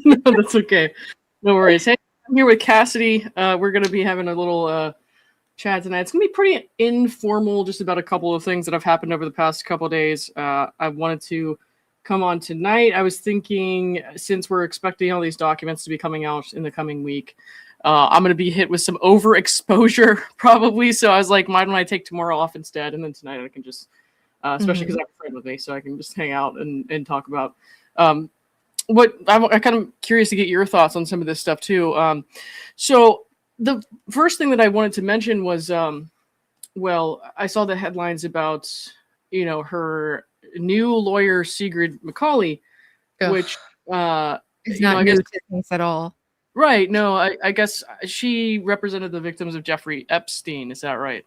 No, that's okay. No worries. Hey, I'm here with Cassidy. We're going to be having a little chat tonight. It's going to be pretty informal, just about a couple of things that have happened over the past couple of days. I wanted to come on tonight. I was thinking, since we're expecting all these documents to be coming out in the coming week, I'm going to be hit with some overexposure probably. So I was like, why don't I take tomorrow off instead? And then tonight I can just, especially because I have a friend with me, so I can just hang out and talk about what I'm kind of curious to get your thoughts on some of this stuff too. So the first thing that I wanted to mention was, well, I saw the headlines about, her new lawyer, Sigrid McCauley, which is not new to things at all. Right. No, I guess she represented the victims of Jeffrey Epstein. Is that right?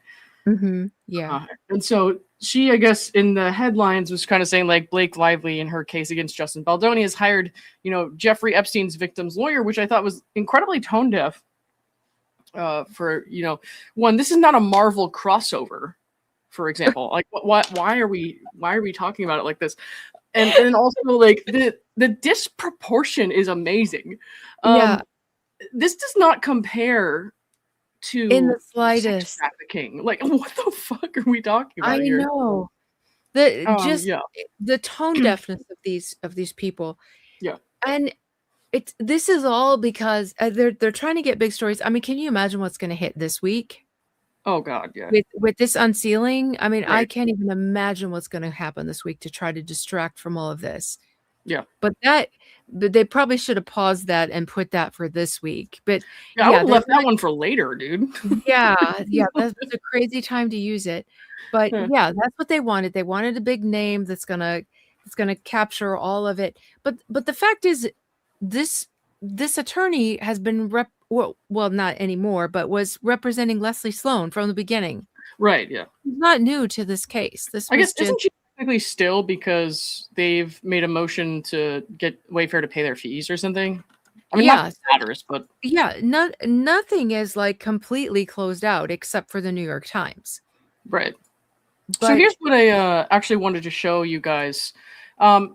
Mm-hmm. Yeah. And so she, I guess, in the headlines was kind of saying like Blake Lively in her case against Justin Baldoni has hired, Jeffrey Epstein's victim's lawyer, which I thought was incredibly tone deaf. For one, this is not a Marvel crossover, for example. Like, why are we talking about it like this? And also like the disproportion is amazing. This does not compare to in the slightest sex trafficking. Like, what the fuck are we talking about here? I know. The tone deafness of these people. Yeah. And this is all because they're trying to get big stories. I mean, can you imagine what's going to hit this week? Oh God, yeah. With this unsealing, I mean, right. I can't even imagine what's going to happen this week to try to distract from all of this. Yeah. But they probably should have paused that and put that for this week. But I would have left that one for later, dude. Yeah, that's a crazy time to use it. But yeah, that's what they wanted. They wanted a big name that's gonna capture all of it. But the fact is, this attorney has been well, not anymore, but was representing Leslie Sloan from the beginning. Right. Yeah. He's not new to this case. I guess isn't she technically still, because they've made a motion to get Wayfarer to pay their fees or something? I mean, not that matters, but nothing is like completely closed out except for the New York Times. Right. But so here's what I actually wanted to show you guys.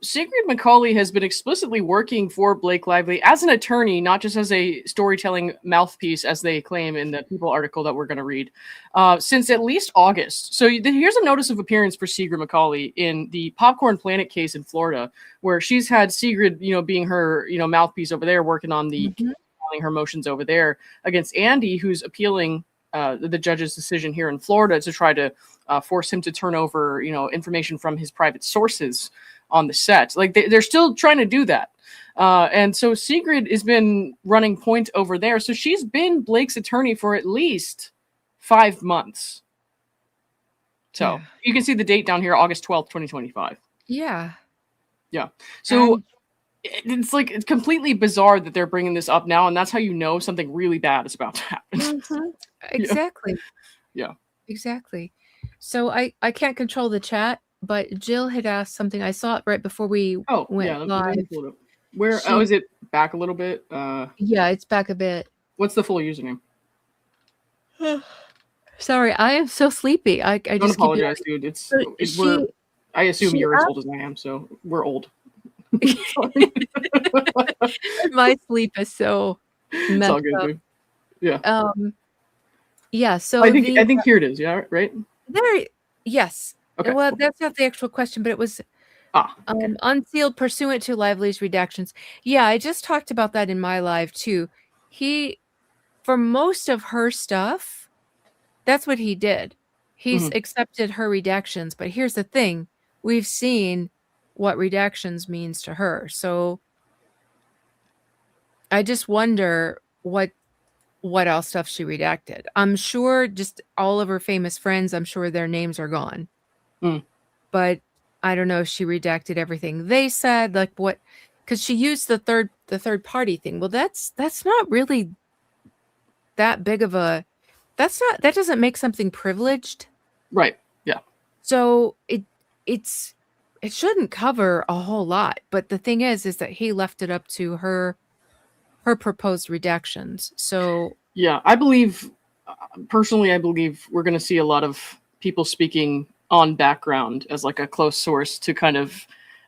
Sigrid McCauley has been explicitly working for Blake Lively as an attorney, not just as a storytelling mouthpiece, as they claim in the People article that we're going to read, since at least August. So here's a notice of appearance for Sigrid McCauley in the Popcorn Planet case in Florida, where she's had Sigrid, being her, mouthpiece over there, working on the filing her motions over there against Andy, who's appealing the judge's decision here in Florida to try to force him to turn over, information from his private sources on the set. Like they're still trying to do that. And so Sigrid has been running point over there. So she's been Blake's attorney for at least 5 months. So you can see the date down here, August 12th, 2025. Yeah. Yeah. So it's like, it's completely bizarre that they're bringing this up now. And that's how you know something really bad is about to happen. Mm-hmm. Exactly. Yeah. Exactly. So I can't control the chat, but Jill had asked something. I saw it right before we went live. Where is it back a little bit? Yeah, it's back a bit. What's the full username? Sorry, I am so sleepy. I don't just apologize, dude. I assume you're as old as I am, so we're old. My sleep is so messed it's all good, up. Dude. Yeah. Yeah. So I think here it is. Yeah. Right. There. Yes. Okay. Well, that's not the actual question, but it was unsealed pursuant to Lively's redactions. Yeah, I just talked about that in my live too. For most of her stuff, that's what he did. He's accepted her redactions, but here's the thing: we've seen what redactions means to her. So I just wonder what else stuff she redacted. I'm sure just all of her famous friends, I'm sure their names are gone. But I don't know if she redacted everything they said, like what, because she used the third party thing. Well, that's not really that big of a, that doesn't make something privileged. Right. Yeah. So it shouldn't cover a whole lot. But the thing is that he left it up to her proposed redactions. So yeah, I believe we're going to see a lot of people speaking on background as like a close source to kind of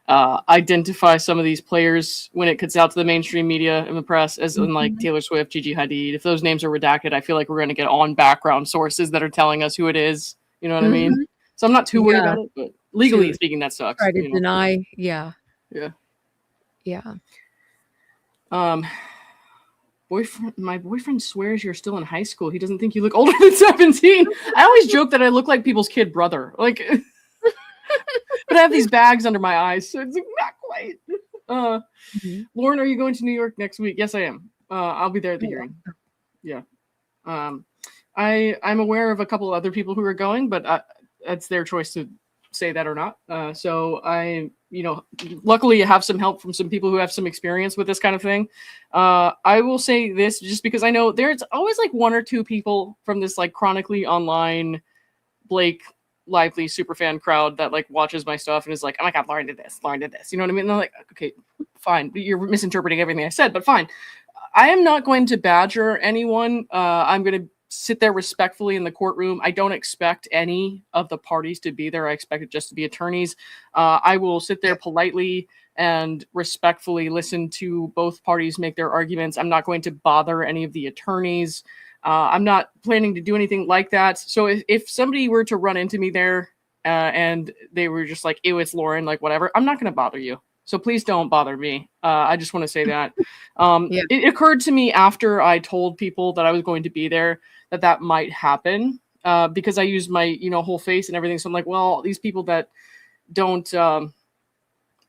identify some of these players when it gets out to the mainstream media and the press, as in like Taylor Swift, Gigi Hadid. If those names are redacted, I feel like we're going to get on background sources that are telling us who it is. You know what I mean? So I'm not too worried about it, but legally speaking, that sucks. Try to deny. Yeah. My boyfriend swears you're still in high school. He doesn't think you look older than 17. I always joke that I look like people's kid brother. Like, but I have these bags under my eyes, so it's like, not quite. Lauren, are you going to New York next week? Yes, I am. I'll be there at the hearing. Yeah. I'm aware of a couple other people who are going, but it's their choice to say that or not. So I, luckily I have some help from some people who have some experience with this kind of thing. I will say this just because I know there's always like one or two people from this like chronically online Blake Lively superfan crowd that like watches my stuff and is like, oh my God, Lauren did this. You know what I mean? And I'm like, okay, fine. You're misinterpreting everything I said, but fine. I am not going to badger anyone. I'm going to sit there respectfully in the courtroom. I don't expect any of the parties to be there. I expect it just to be attorneys. I will sit there politely and respectfully listen to both parties make their arguments. I'm not going to bother any of the attorneys. I'm not planning to do anything like that. So if somebody were to run into me there and they were just like, ew, it's Lauren, like whatever, I'm not going to bother you. So please don't bother me. I just want to say that. It occurred to me after I told people that I was going to be there that might happen because I used my, whole face and everything. So I'm like, well, these people that don't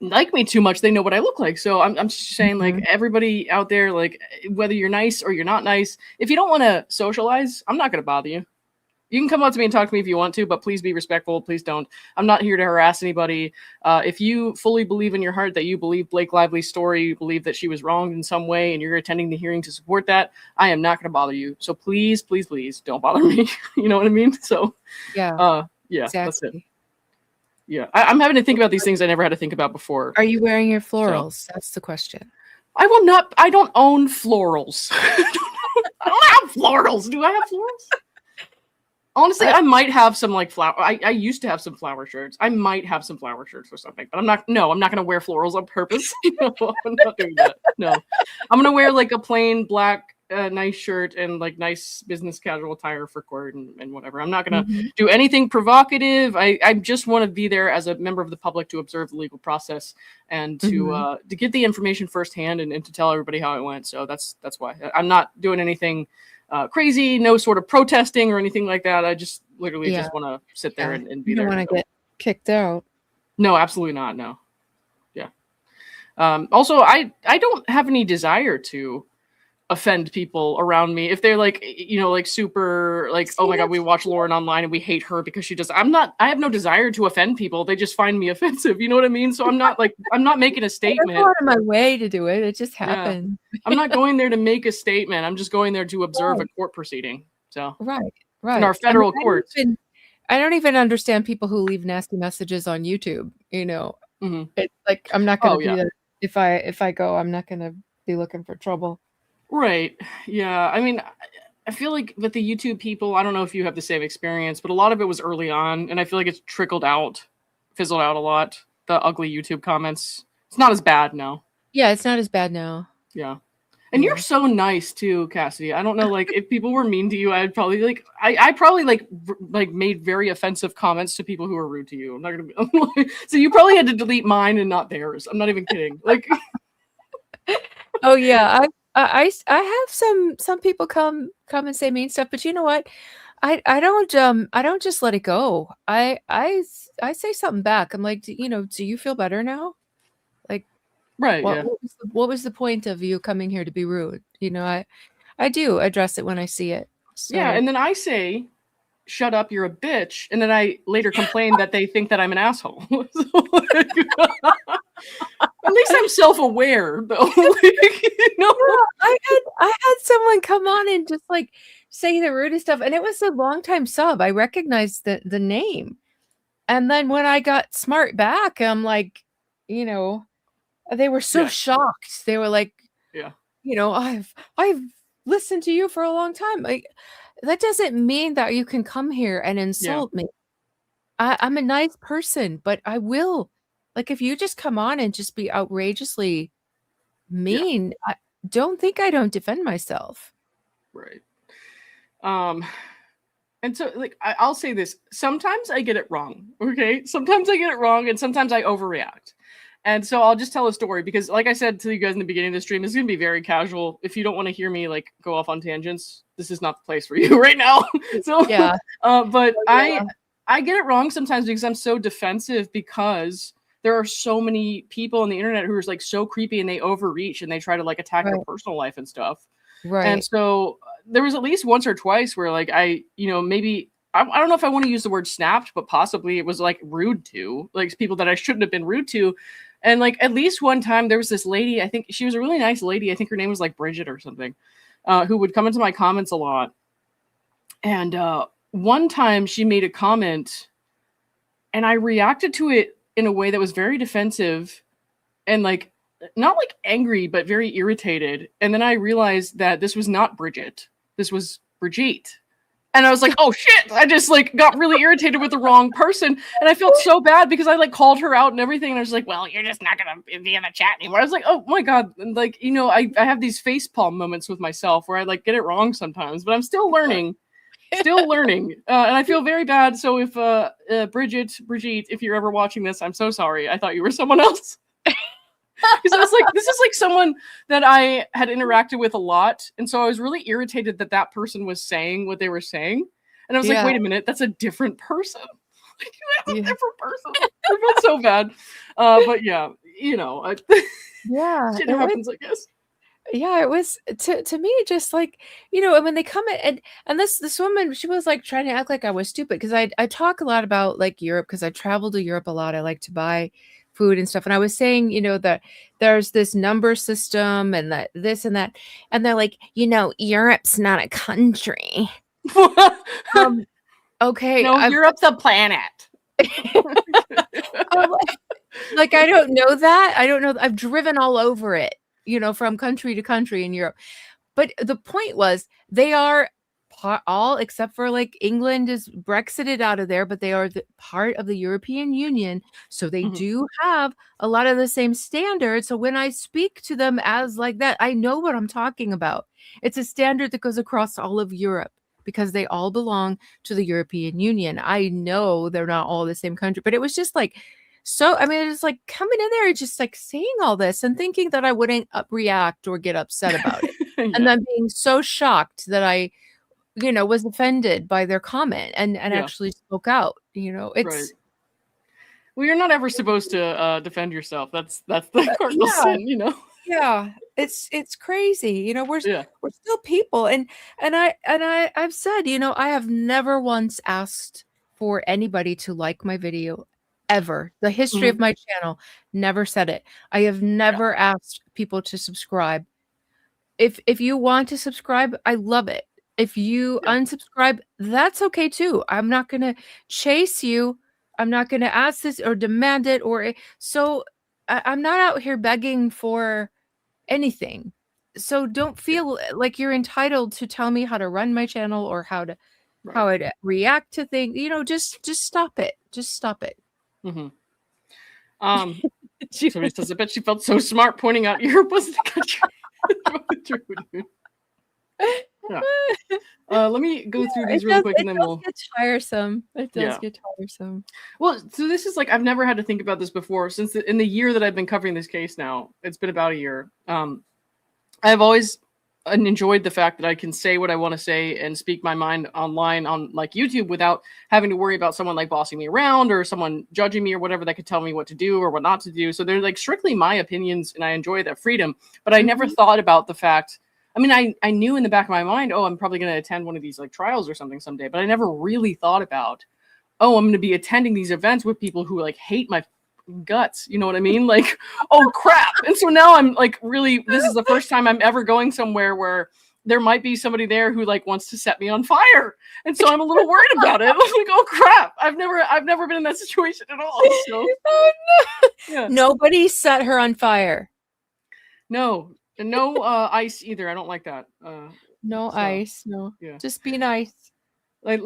like me too much, they know what I look like. So I'm just saying, like, everybody out there, like, whether you're nice or you're not nice, if you don't want to socialize, I'm not going to bother you. You can come up to me and talk to me if you want to, but please be respectful. Please don't. I'm not here to harass anybody. If you fully believe in your heart that you believe Blake Lively's story, you believe that she was wronged in some way, and you're attending the hearing to support that, I am not going to bother you. So please, please, please don't bother me. You know what I mean? So yeah, exactly. That's it. Yeah, I'm having to think about these things I never had to think about before. Are you wearing your florals? So, that's the question. I will not. I don't own florals. I don't have florals. Do I have florals? Honestly, I might have some like flower. I used to have some flower shirts. I might have some flower shirts or something, but I'm not going to wear florals on purpose. No, I'm not doing that. No, I'm going to wear like a plain black nice shirt and like nice business casual attire for court and whatever. I'm not going to do anything provocative. I just want to be there as a member of the public to observe the legal process and to get the information firsthand and to tell everybody how it went. So that's why I'm not doing anything crazy, no sort of protesting or anything like that. I just literally just want to sit there and be there. You don't want to get kicked out. No, absolutely not. No. Yeah. Also, I don't have any desire to offend people around me if they're like, like super like, oh my God, we watch Lauren online and we hate her because she does. I have no desire to offend people. They just find me offensive. You know what I mean? So I'm not making a statement. I'm out of my way to do it. It just happened. Yeah. I'm not going there to make a statement. I'm just going there to observe a court proceeding. So right. In our federal courts. I don't even understand people who leave nasty messages on YouTube. It's like, I'm not going to do that. If I go, I'm not going to be looking for trouble. Right. Yeah. I mean, I feel like with the YouTube people, I don't know if you have the same experience, but a lot of it was early on, and I feel like it's fizzled out a lot. The ugly YouTube comments. It's not as bad now. Yeah, it's not as bad now. Yeah. And you're so nice too, Cassidy. I don't know, like if people were mean to you, I'd probably like I probably like made very offensive comments to people who are rude to you. I'm not gonna be so you probably had to delete mine and not theirs. I'm not even kidding. Like oh yeah, I have some people come and say mean stuff, but you know what? I don't just let it go. I say something back. I'm like, do you feel better now? Like, right? What was the point of you coming here to be rude? I do address it when I see it. So. Yeah, and then I say, shut up, you're a bitch, and then I later complain that they think that I'm an asshole. So, at least I'm self-aware, though. Yeah, I had someone come on and just like say the rudest stuff, and it was a long-time sub. I recognized the name, and then when I got smart back, I'm like, they were so shocked. They were like, I've listened to you for a long time. Like, that doesn't mean that you can come here and insult me. I'm a nice person, but I will Like, if you just come on and just be outrageously mean, I don't think I don't defend myself. Right. And so, like, I'll say this. Sometimes I get it wrong, okay? Sometimes I get it wrong, and sometimes I overreact. And so I'll just tell a story because, like I said to you guys in the beginning of the stream, this is going to be very casual. If you don't want to hear me, like, go off on tangents, this is not the place for you right now. So, yeah. But I get it wrong sometimes because I'm so defensive because there are so many people on the internet who are, like, so creepy and they overreach and they try to, like, attack your personal life and stuff. Right. And so there was at least once or twice where, like, maybe I don't know if I want to use the word snapped, but possibly it was, like, rude to, like, people that I shouldn't have been rude to. And, like, at least one time there was this lady, I think she was a really nice lady. I think her name was, like, Bridget or something, who would come into my comments a lot. And one time she made a comment and I reacted to it in a way that was very defensive and, like, not like angry, but very irritated. And then I realized that this was not Bridget. This was Brigitte. And I was like, oh shit. I just, like, got really irritated with the wrong person. And I felt so bad because I, like, called her out and everything. And I was like, well, you're just not going to be in the chat anymore. I was like, oh my God. And, like, I have these facepalm moments with myself where I, like, get it wrong sometimes, but I'm still learning. And I feel very bad. So if Brigitte, if you're ever watching this, I'm so sorry. I thought you were someone else. Because I was like, this is, like, someone that I had interacted with a lot. And so I was really irritated that that person was saying what they were saying. And I was like, wait a minute, that's a different person. Like, that's a different person. I felt so bad. But yeah, shit happens, I guess. Yeah, it was to me just like, and when they come in and this woman, she was, like, trying to act like I was stupid because I talk a lot about, like, Europe because I travel to Europe a lot. I like to buy food and stuff. And I was saying, that there's this number system and that this and that. And they're like, Europe's not a country. Okay. No, Europe's a planet. Like, I don't know that. I don't know. I've driven all over it, from country to country in Europe. But the point was they are all except for, like, England is Brexited out of there, but they are part of the European Union. So they do have a lot of the same standards. So when I speak to them as like that, I know what I'm talking about. It's a standard that goes across all of Europe because they all belong to the European Union. I know they're not all the same country, but it was just like, so, I mean, it's like coming in there, just, like, saying all this and thinking that I wouldn't react or get upset about it. And then being so shocked that I was offended by their comment and actually spoke out. It's right. Well, you're not ever supposed to defend yourself. That's the cardinal sin, Yeah, it's crazy. We're still people, and I've said, I have never once asked for anybody to like my video ever. The history of my channel never said it. I have never asked people to subscribe. If you want to subscribe, I love it. If you unsubscribe, that's okay too. I'm not going to chase you. I'm not going to ask this or demand it so I'm not out here begging for anything. So don't feel like you're entitled to tell me how to run my channel or how to react to things. Just stop it. Just stop it. Somebody says, I bet she felt so smart pointing out Europe was the country. Let me go through these really quick and then we'll get tiresome. It does get tiresome. Well, so this is like, I've never had to think about this before since in the year that I've been covering this case now. It's been about a year. I've always enjoyed the fact that I can say what I want to say and speak my mind online on, like, YouTube without having to worry about someone, like, bossing me around or someone judging me or whatever that could tell me what to do or what not to do. So they're, like, strictly my opinions and I enjoy that freedom. But I never thought about the fact, I mean, I knew in the back of my mind, oh, I'm probably going to attend one of these, like, trials or something someday. But I never really thought about, oh, I'm going to be attending these events with people who, like, hate my guts. You know what I mean? Like, oh crap. And so now I'm, like, really, this is the first time I'm ever going somewhere where there might be somebody there who, like, wants to set me on fire. And so I'm a little worried about it. I'm like, oh crap. I've never been in that situation at all. So Nobody set her on fire. No. And no ice either. I don't like that. No ice. No. Just be nice. Like,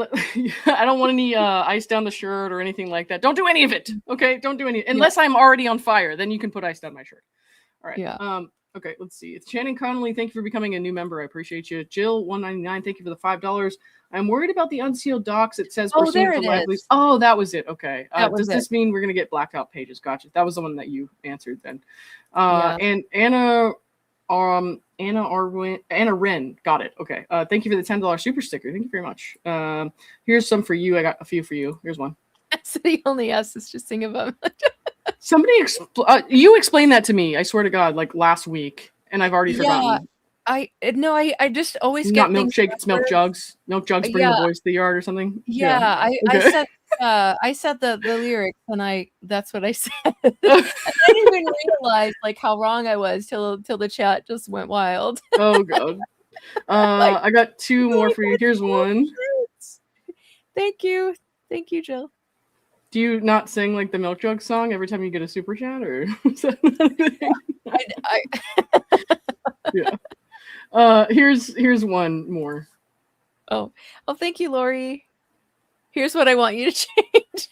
I don't want any ice down the shirt or anything like that. Don't do any of it. Okay, don't do any unless I'm already on fire. Then you can put ice down my shirt. All right. Yeah. Okay, let's see. It's Shannon Connolly. Thank you for becoming a new member. I appreciate you. Jill 199. Thank you for the $5. I'm worried about the unsealed docs. It says oh, there it is. Oh, that was it. Okay. Does this mean we're gonna get blacked out pages? Gotcha. That was the one that you answered then. Yeah. And Anna Wren. Got it. Okay. Thank you for the $10 super sticker. Thank you very much. Here's some for you. I got a few for you. Here's one. So he only asked us to sing of them. Somebody you explained that to me, I swear to God, like last week, and I've already forgotten. I just always get milkshake, it's milk jugs. Milk jugs bring the boys to the yard or something. Yeah. Okay. I said the lyrics, and that's what I said. I didn't even realize like how wrong I was till the chat just went wild. Oh God. I got two more for you. Here's one. Thank you, Jill. Do you not sing like the milk jug song every time you get a super chat, or? Yeah. Here's one more. Oh, thank you, Lori. Here's what I want you to change.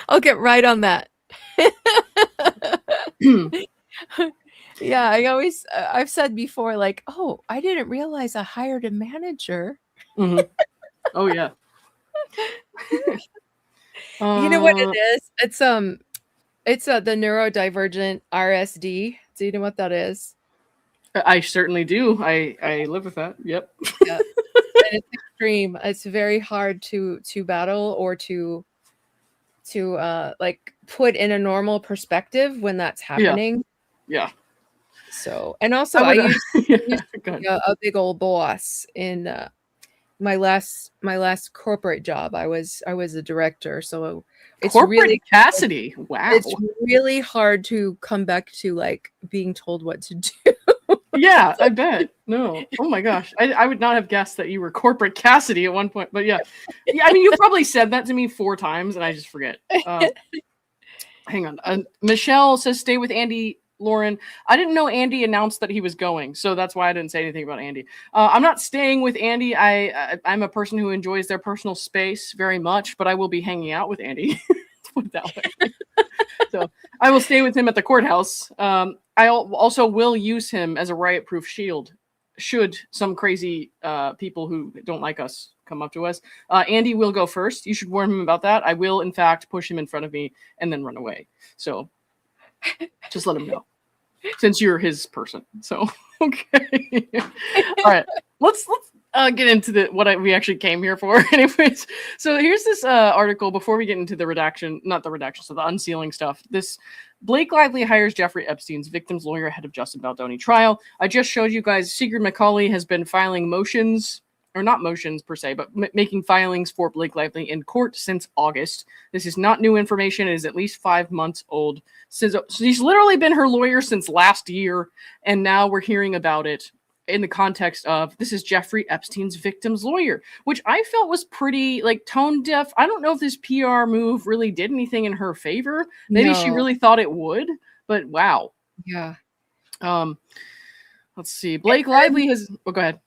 I'll get right on that. Yeah, I've said before, like, oh, I didn't realize I hired a manager. Mm-hmm. Oh yeah. You know what it is? It's the neurodivergent RSD. Do you know what that is? I certainly do. I live with that. Yep. Yeah. And it's extreme. It's very hard to battle or to like put in a normal perspective when that's happening. Yeah. So, and also I used a big old boss in my last corporate job. I was a director, so it's corporate really Cassidy. Wow. It's really hard to come back to like being told what to do. Yeah, I bet. No. Oh my gosh. I would not have guessed that you were corporate Cassidy at one point, but yeah. I mean, you probably said that to me 4 times and I just forget. Hang on. Michelle says, stay with Andy, Lauren. I didn't know Andy announced that he was going, so that's why I didn't say anything about Andy. I'm not staying with Andy. I'm a person who enjoys their personal space very much, but I will be hanging out with Andy. Let's put it that way. So I will stay with him at the courthouse. I also will use him as a riot-proof shield should some crazy people who don't like us come up to us. Andy will go first. You should warn him about that. I will, in fact, push him in front of me and then run away. So just let him know, since you're his person. So, okay. All right. Let's get into what we actually came here for. Anyways, so here's this article before we get into the the unsealing stuff. This Blake Lively hires Jeffrey Epstein's victim's lawyer ahead of Justin Baldoni trial. I just showed you guys Sigrid McCauley has been filing motions, or not motions per se, but making filings for Blake Lively in court since August. This is not new information. It is at least 5 months old. So he's literally been her lawyer since last year, and now we're hearing about it in the context of this is Jeffrey Epstein's victim's lawyer, which I felt was pretty like tone deaf. I don't know if this PR move really did anything in her favor. Maybe she really thought it would, but wow. Yeah. Let's see. Blake Lively has. Oh, go ahead.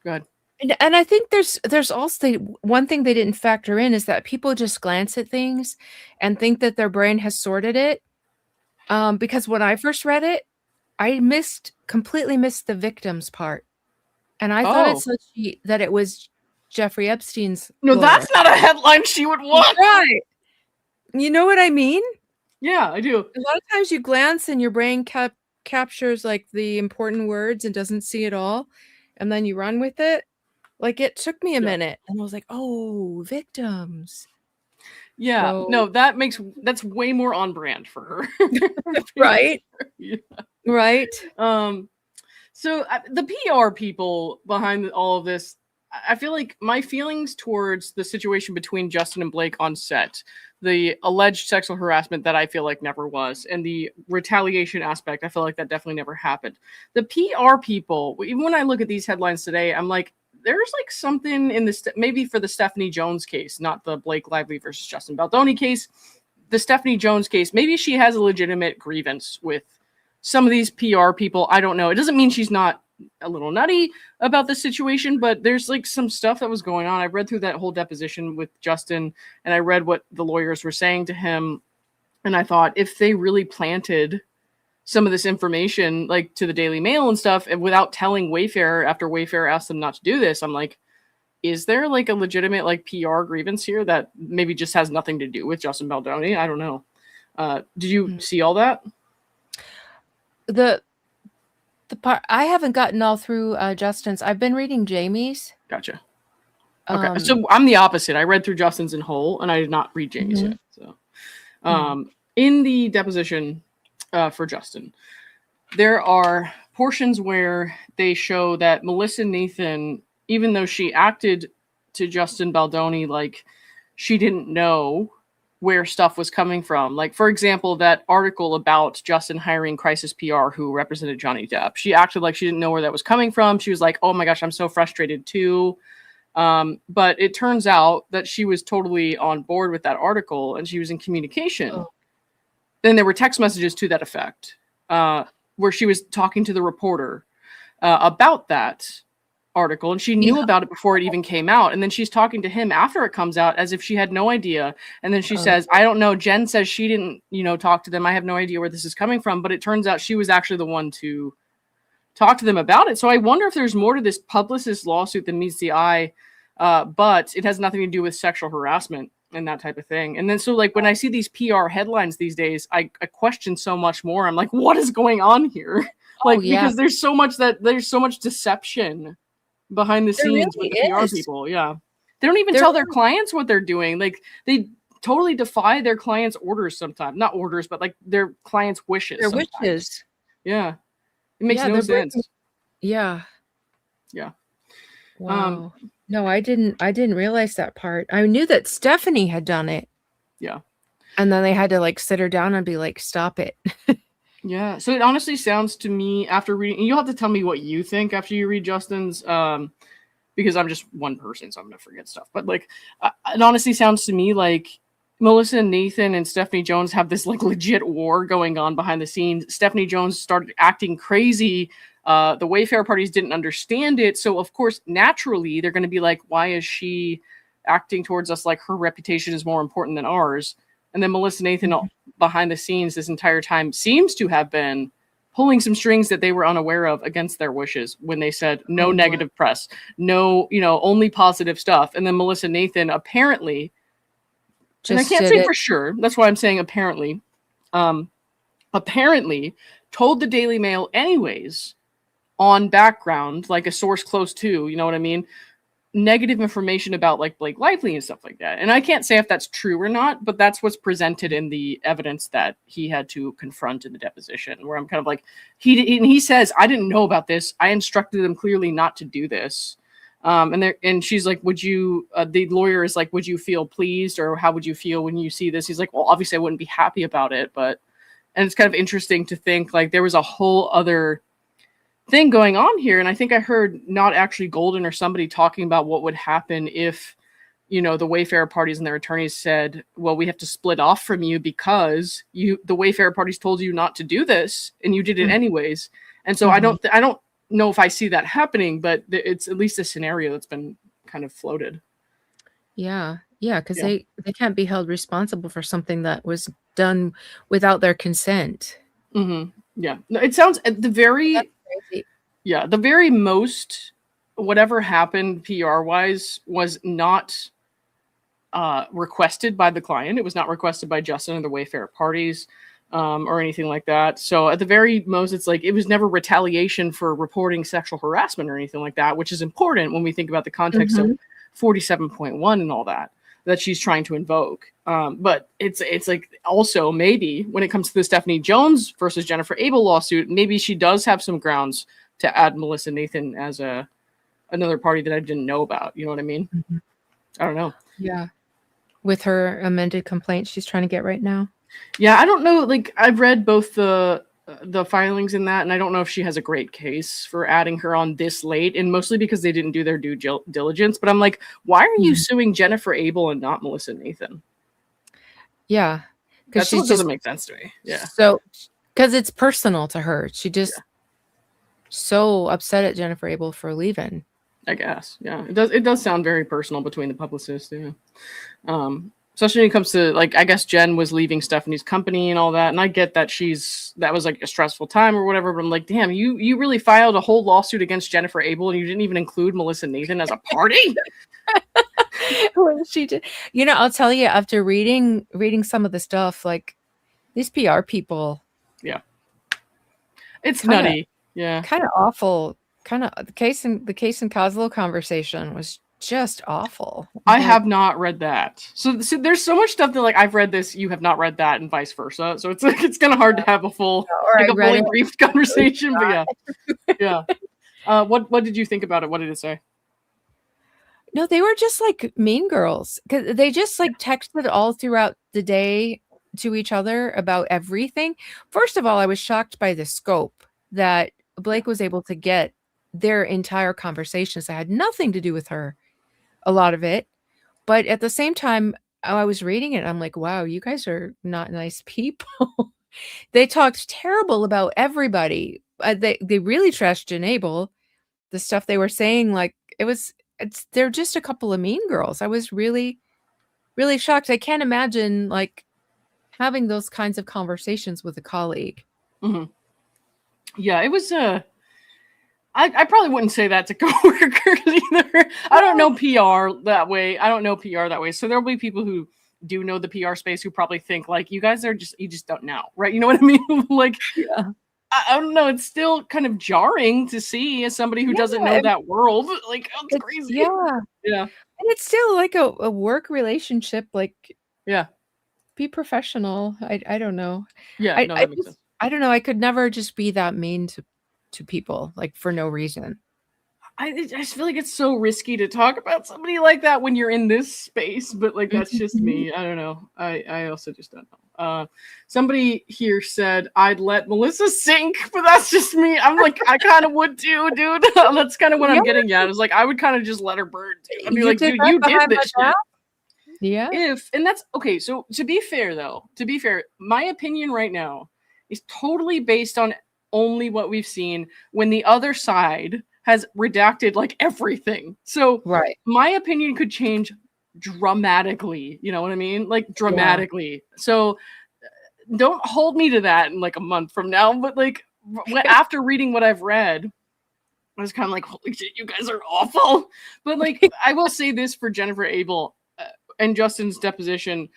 And I think there's also one thing they didn't factor in is that people just glance at things and think that their brain has sorted it. Because when I first read it, I completely missed the victims part. And I thought that it was Jeffrey Epstein's lawyer. That's not a headline she would want. Right. You know what I mean? Yeah, I do. A lot of times you glance and your brain captures like the important words and doesn't see it all. And then you run with it. Like it took me a minute and I was like, oh, victims. Yeah, so, no, that's way more on brand for her. Right? Yeah. Right. So the PR people behind all of this, I feel like my feelings towards the situation between Justin and Blake on set, the alleged sexual harassment that I feel like never was, and the retaliation aspect, I feel like that definitely never happened. The PR people, even when I look at these headlines today, I'm like, there's like something in this, maybe for the Stephanie Jones case, not the Blake Lively versus Justin Baldoni case, the Stephanie Jones case, maybe she has a legitimate grievance with some of these PR people, I don't know. It doesn't mean she's not a little nutty about the situation, but there's like some stuff that was going on. I read through that whole deposition with Justin, and I read what the lawyers were saying to him, and I thought if they really planted some of this information like to the Daily Mail and stuff, and without telling Wayfarer after Wayfarer asked them not to do this, I'm like, is there like a legitimate like PR grievance here that maybe just has nothing to do with Justin Baldoni? I don't know. Did you see all that? The part I haven't gotten all through Justin's. I've been reading Jamie's. Gotcha. Okay, so I'm the opposite. I read through Justin's in whole, and I did not read Jamie's yet. So, in the deposition for Justin, there are portions where they show that Melissa Nathan, even though she acted to Justin Baldoni like she didn't know where stuff was coming from. Like, for example, that article about Justin hiring Crisis PR who represented Johnny Depp. She acted like she didn't know where that was coming from. She was like, oh my gosh, I'm so frustrated too. But it turns out that she was totally on board with that article and she was in communication. Oh. Then there were text messages to that effect, where she was talking to the reporter about that article, and she knew about it before it even came out, and then she's talking to him after it comes out as if she had no idea, and then she says, I don't know, Jen says she didn't talk to them, I have no idea where this is coming from, but it turns out she was actually the one to talk to them about it. So I wonder if there's more to this Publicist lawsuit than meets the eye, but it has nothing to do with sexual harassment and that type of thing. And then so like when I see these PR headlines these days, I question so much more. I'm like, what is going on here? Because there's so much deception behind the scenes with the PR people. Yeah. They don't even tell their clients what they're doing. Like they totally defy their clients' orders sometimes. Not orders, but like their clients' wishes. Their wishes. Yeah. It makes no sense. Yeah. Yeah. Wow. No, I didn't realize that part. I knew that Stephanie had done it. Yeah. And then they had to like sit her down and be like, stop it. Yeah. So it honestly sounds to me after reading, and you'll have to tell me what you think after you read Justin's, because I'm just one person, so I'm going to forget stuff. But like, it honestly sounds to me like Melissa and Nathan and Stephanie Jones have this like legit war going on behind the scenes. Stephanie Jones started acting crazy. The Wayfarer parties didn't understand it. So of course, naturally, they're going to be like, why is she acting towards us like her reputation is more important than ours? And then Melissa Nathan behind the scenes this entire time seems to have been pulling some strings that they were unaware of against their wishes when they said no negative press, no, only positive stuff. And then Melissa Nathan apparently, and I can't say for sure, that's why I'm saying apparently told the Daily Mail anyways on background, like a source close to, you know what I mean? Negative information about like Blake Lively and stuff like that. And I can't say if that's true or not, but that's what's presented in the evidence that he had to confront in the deposition, where I'm kind of like, he says, I didn't know about this. I instructed them clearly not to do this. And she's like, would you, the lawyer is like, would you feel pleased, or how would you feel when you see this? He's like, well, obviously I wouldn't be happy about it, and it's kind of interesting to think like there was a whole other thing going on here. And I think I heard not actually Golden or somebody talking about what would happen if, the Wayfarer parties and their attorneys said, well, we have to split off from you because the Wayfarer parties told you not to do this and you did it anyways. And so I don't know if I see that happening, but it's at least a scenario that's been kind of floated. Yeah. Yeah. Cause they can't be held responsible for something that was done without their consent. Mm-hmm. Yeah. It sounds at the very, the very most, whatever happened PR wise was not requested by the client. It was not requested by Justin or the Wayfarer parties or anything like that. So at the very most, it's like it was never retaliation for reporting sexual harassment or anything like that, which is important when we think about the context of 47.1 and all that she's trying to invoke. But it's like also maybe when it comes to the Stephanie Jones versus Jennifer Abel lawsuit, maybe she does have some grounds to add Melissa Nathan as another party that I didn't know about. You know what I mean? Mm-hmm. I don't know. Yeah. With her amended complaint she's trying to get right now. Yeah, I don't know. Like I've read both the filings in that, and I don't know if she has a great case for adding her on this late, and mostly because they didn't do their due diligence. But I'm like, why are you suing Jennifer Abel and not Melissa Nathan? Yeah, because that doesn't make sense to me. Yeah. So Because it's personal to her. She just so upset at Jennifer Abel for leaving. I guess. Yeah. It does sound very personal between the publicists. Yeah. Especially when it comes to, like, I guess Jen was leaving Stephanie's company and all that. And I get that that was like a stressful time or whatever, but I'm like, damn, you really filed a whole lawsuit against Jennifer Abel and you didn't even include Melissa Nathan as a party? Well, she did. You know, I'll tell you, after reading some of the stuff, like, these PR people. Yeah. It's nutty. Yeah. Kind of awful. Kind of the case and Coslow conversation was just awful. I have not read that. So there's so much stuff that, like, I've read this, you have not read that, and vice versa. So it's like, it's kind of hard to have a full, like, a fully briefed conversation. But yeah. What did you think about it? What did it say? No, they were just like mean girls, because they just like texted all throughout the day to each other about everything. First of all, I was shocked by the scope that Blake was able to get their entire conversations that had nothing to do with her, a lot of it. But at the same time, I was reading it, I'm like, wow, you guys are not nice people. They talked terrible about everybody. They really trashed Jen Abel. The stuff they were saying, like, they're just a couple of mean girls. I was really, really shocked. I can't imagine, like, having those kinds of conversations with a colleague. Mm-hmm. Yeah, it was I probably wouldn't say that to coworkers either. I don't know PR that way. So there'll be people who do know the PR space who probably think, like, you guys are you just don't know, right? You know what I mean? Like, yeah. I don't know. It's still kind of jarring to see as somebody who doesn't know that world. Like, oh, it's crazy. Yeah. Yeah. And it's still like a work relationship. Like, yeah. Be professional. I don't know. Yeah. No, that makes sense. I don't know. I could never just be that mean to people, like, for no reason. I just feel like it's so risky to talk about somebody like that when you're in this space, but, like, that's just me. I don't know. I also just don't know. Somebody here said I'd let Melissa sink, but that's just me. I'm like, I kind of would too, dude. That's kind of what I'm getting at. It's like, I would kind of just let her burn too. I'd be like, dude, you did this shit. Yeah. And that's okay. So to be fair, my opinion right now is totally based on only what we've seen when the other side has redacted, like, everything. So my opinion could change dramatically. You know what I mean? Like, dramatically. Yeah. So don't hold me to that in, like, a month from now. But, like, after reading what I've read, I was kind of like, holy shit, you guys are awful. But, like, I will say this for Jennifer Abel and Justin's deposition.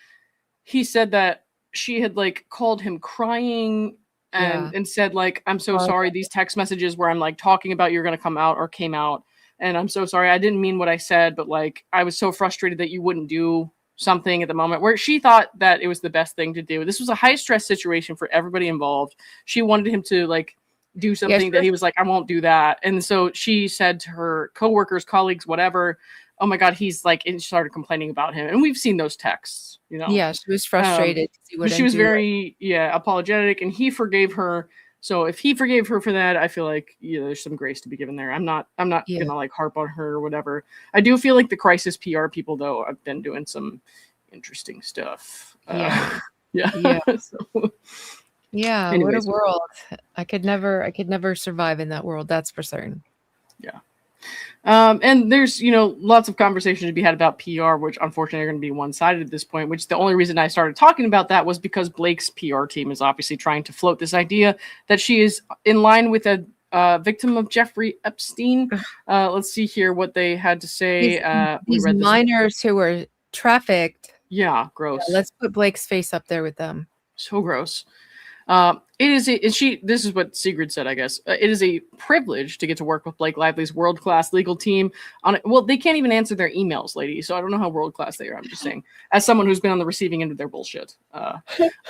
He said that she had, like, called him crying and said, like, I'm so sorry. These text messages where I'm, like, talking about you're going to come out or came out. And I'm so sorry. I didn't mean what I said, but, like, I was so frustrated that you wouldn't do something at the moment, where she thought that it was the best thing to do. This was a high stress situation for everybody involved. She wanted him to, like, do something that he was like, I won't do that. And so she said to her coworkers, colleagues, whatever, oh my God, he's like, and she started complaining about him. And we've seen those texts, you know? Yeah, she was frustrated. She was very, apologetic, and he forgave her. So if he forgave her for that, I feel like, there's some grace to be given there. I'm not gonna, like, harp on her or whatever. I do feel like the crisis PR people, though, have been doing some interesting stuff. Yeah. So, yeah. Anyways, what a world. I could never survive in that world. That's for certain. Yeah. And there's, lots of conversation to be had about PR, which unfortunately are going to be one-sided at this point, which the only reason I started talking about that was because Blake's PR team is obviously trying to float this idea that she is in line with a victim of Jeffrey Epstein. Let's see here what they had to say. These minors who were trafficked. Yeah, gross. Yeah, let's put Blake's face up there with them. So gross. This is what Sigrid said, I guess. It is a privilege to get to work with Blake Lively's world-class legal team on it. Well, they can't even answer their emails, ladies, so I don't know how world-class they are. I'm just saying, as someone who's been on the receiving end of their bullshit,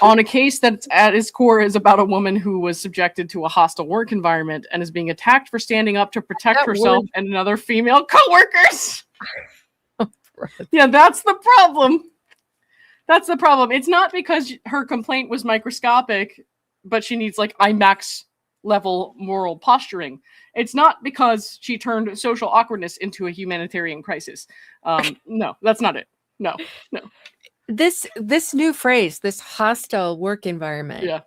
on a case that's at its core is about a woman who was subjected to a hostile work environment and is being attacked for standing up to protect herself and another female coworkers. Yeah, that's the problem. That's the problem. It's not because her complaint was microscopic, but she needs, like, IMAX level moral posturing. It's not because she turned social awkwardness into a humanitarian crisis. No, that's not it. No. This new phrase, this hostile work environment. Yeah.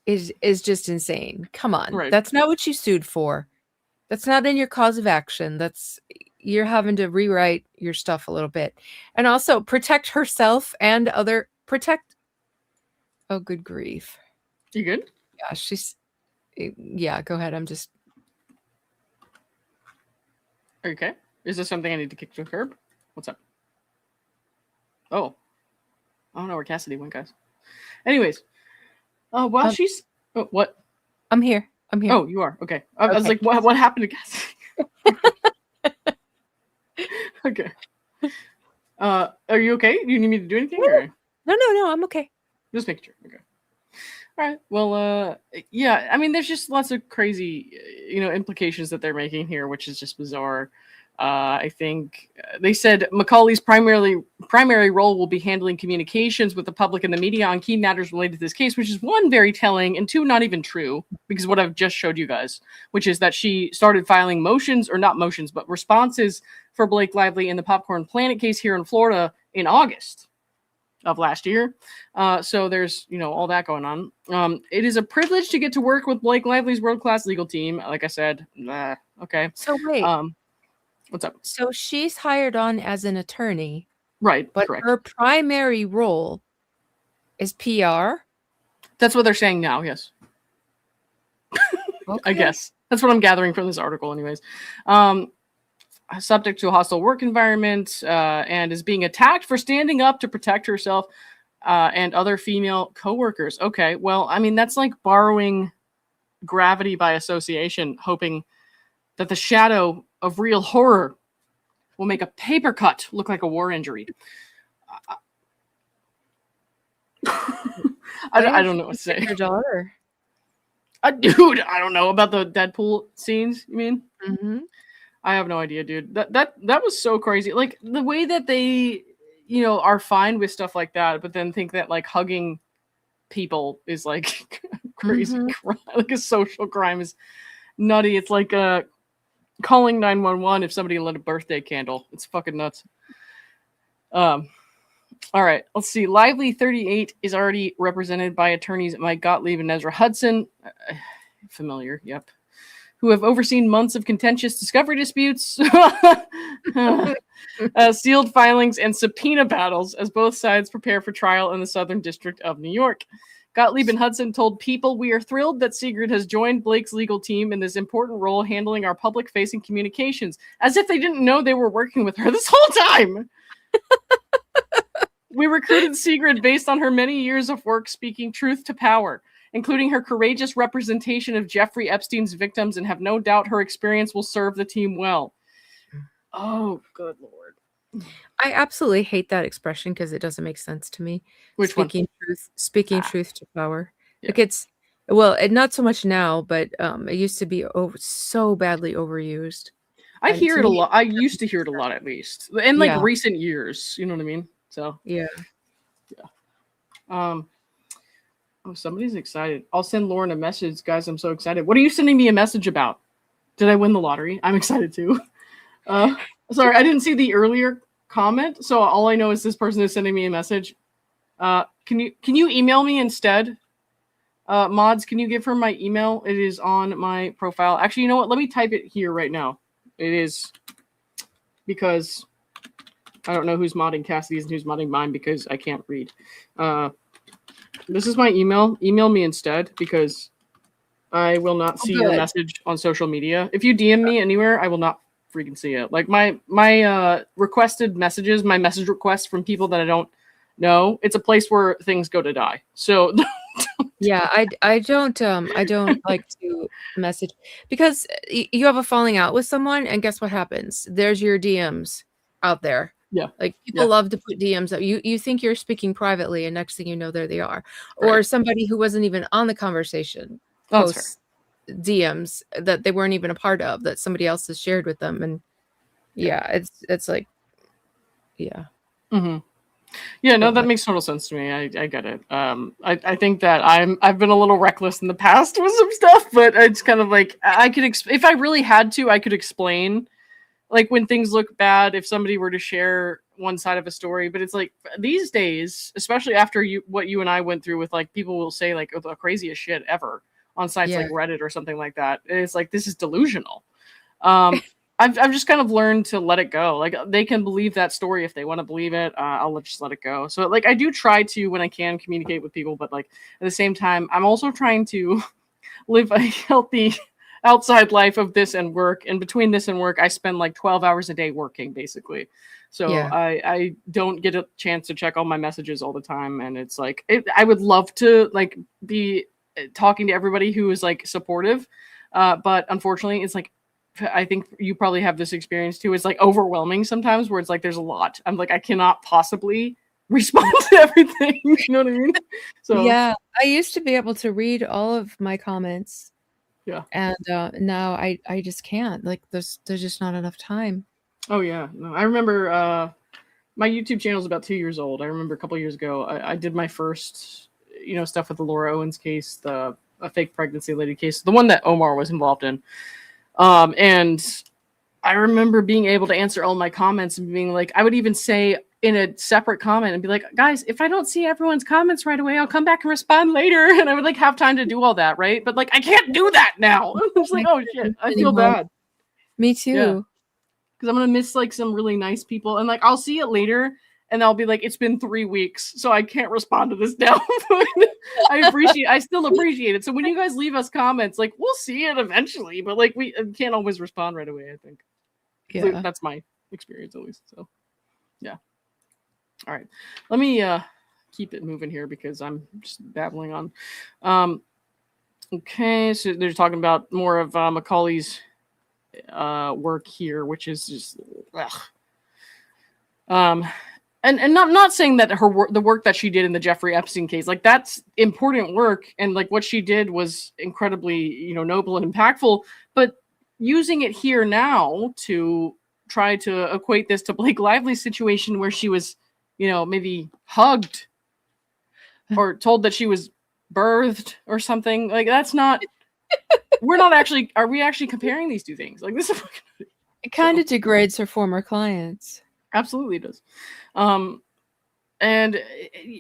is just insane. Come on. Right. That's not what you sued for. That's not in your cause of action. You're having to rewrite your stuff a little bit. And also protect herself and protect. Oh, good grief. You good? Yeah, go ahead. I'm just. Are you okay? Is this something I need to kick to the curb? What's up? Oh. I don't know where Cassidy went, guys. Anyways. While she's... Oh, what? I'm here. Oh, you are? Okay. I was like, what happened to Cassidy? Okay. Are you okay? Do you need me to do anything? Or? No. I'm okay. Just making sure. Okay. All right. Well, yeah. I mean, there's just lots of crazy, implications that they're making here, which is just bizarre. I think they said Macaulay's primary role will be handling communications with the public and the media on key matters related to this case, which is one, very telling, and two, not even true, because what I've just showed you guys, which is that she started filing responses for Blake Lively in the Popcorn Planet case here in Florida in August of last year. So there's, all that going on. It is a privilege to get to work with Blake Lively's world-class legal team. Like I said, okay. So wait. What's up? So she's hired on as an attorney. Right. But correct. Her primary role is PR? That's what they're saying now, yes. Okay. I guess. That's what I'm gathering from this article anyways. Subject to a hostile work environment and is being attacked for standing up to protect herself and other female coworkers. Okay, well, I mean, that's like borrowing gravity by association, hoping that the shadow of real horror will make a paper cut look like a war injury. I don't know what to say. Your daughter. Dude, I don't know about the Deadpool scenes, you mean? Mm-hmm. I have no idea, dude. That was so crazy. Like, the way that they, are fine with stuff like that, but then think that, like, hugging people is, like, crazy crime. Like, a social crime is nutty. It's like calling 911 if somebody lit a birthday candle. It's fucking nuts. All right, let's see. Lively 38 is already represented by attorneys Mike Gottlieb and Ezra Hudson. Familiar, yep. Who have overseen months of contentious discovery disputes, sealed filings, and subpoena battles as both sides prepare for trial in the Southern District of New York. Gottlieb and Hudson told People, "We are thrilled that Sigrid has joined Blake's legal team in this important role handling our public-facing communications," as if they didn't know they were working with her this whole time. "We recruited Sigrid based on her many years of work speaking truth to power, including her courageous representation of Jeffrey Epstein's victims, and have no doubt her experience will serve the team well." Oh, good Lord. I absolutely hate that expression because it doesn't make sense to me. Which speaking one? Speaking truth to power. Yeah. Like not so much now, but it used to be so badly overused. I hear it a lot. I used to hear it a lot, at least, in like recent years. You know what I mean? So yeah. Oh, somebody's excited. I'll send Lauren a message, guys. I'm so excited. What are you sending me a message about? Did I win the lottery? I'm excited too. Sorry, I didn't see the earlier comment, so all I know is this person is sending me a message. Can you email me instead? Mods, can you give her my email? It is on my profile. Actually, you know what? Let me type it here right now. It is because I don't know who's modding Cassidy's and who's modding mine because I can't read. This is my email. Email me instead because I will not see your message on social media. If you DM me anywhere, I will not freaking see it. Like my requested messages, my message requests from people that I don't know, it's a place where things go to die. So yeah, I don't like to message because you have a falling out with someone, and guess what happens? There's your DMs out there. Yeah. Like people love to put DMs up. You think you're speaking privately, and next thing you know, there they are. Right. Or somebody who wasn't even on the conversation posts DMs that they weren't even a part of, that somebody else has shared with them. And it's like, yeah. Mm-hmm. Yeah, no, that makes total sense to me. I get it. I think that I've been a little reckless in the past with some stuff, but it's kind of like I could if I really had to, I could explain. Like when things look bad, if somebody were to share one side of a story, but it's like these days, especially after what you and I went through with like people will say like the craziest shit ever on sites like Reddit or something like that. It's like this is delusional. I've just kind of learned to let it go. Like they can believe that story if they want to believe it. I'll just let it go. So like I do try to when I can communicate with people, but like at the same time, I'm also trying to live a healthy outside life of this and work. And between this and work, I spend like 12 hours a day working basically. So I don't get a chance to check all my messages all the time. And it's like, I would love to like be talking to everybody who is like supportive. But unfortunately it's like, I think you probably have this experience too. It's like overwhelming sometimes where it's like, there's a lot. I'm like, I cannot possibly respond to everything. You know what I mean? So yeah, I used to be able to read all of my comments. Yeah. And now I just can't. Like there's just not enough time. Oh yeah. No, I remember my YouTube channel is about 2 years old. I remember a couple of years ago, I did my first, stuff with the Laura Owens case, a fake pregnancy lady case, the one that Omar was involved in. And I remember being able to answer all my comments and being like, I would even say in a separate comment and be like, guys, if I don't see everyone's comments right away, I'll come back and respond later. And I would like have time to do all that. Right. But like, I can't do that now. It's like, oh shit, I feel bad. Me too. Yeah. Cause I'm going to miss like some really nice people. And like, I'll see it later and I'll be like, it's been 3 weeks, so I can't respond to this now. I still appreciate it. So when you guys leave us comments, like we'll see it eventually, but like we can't always respond right away, I think. Yeah. So that's my experience at least. So yeah. All right. Let me keep it moving here because I'm just babbling on. Okay, so they're talking about more of Macaulay's work here, which is just and not saying that the work that she did in the Jeffrey Epstein case, like that's important work, and like what she did was incredibly, noble and impactful, but using it here now to try to equate this to Blake Lively's situation where she was, maybe hugged or told that she was birthed or something, like that's not are we actually comparing these two things? Like this is it kind of degrades her former clients. Absolutely does. And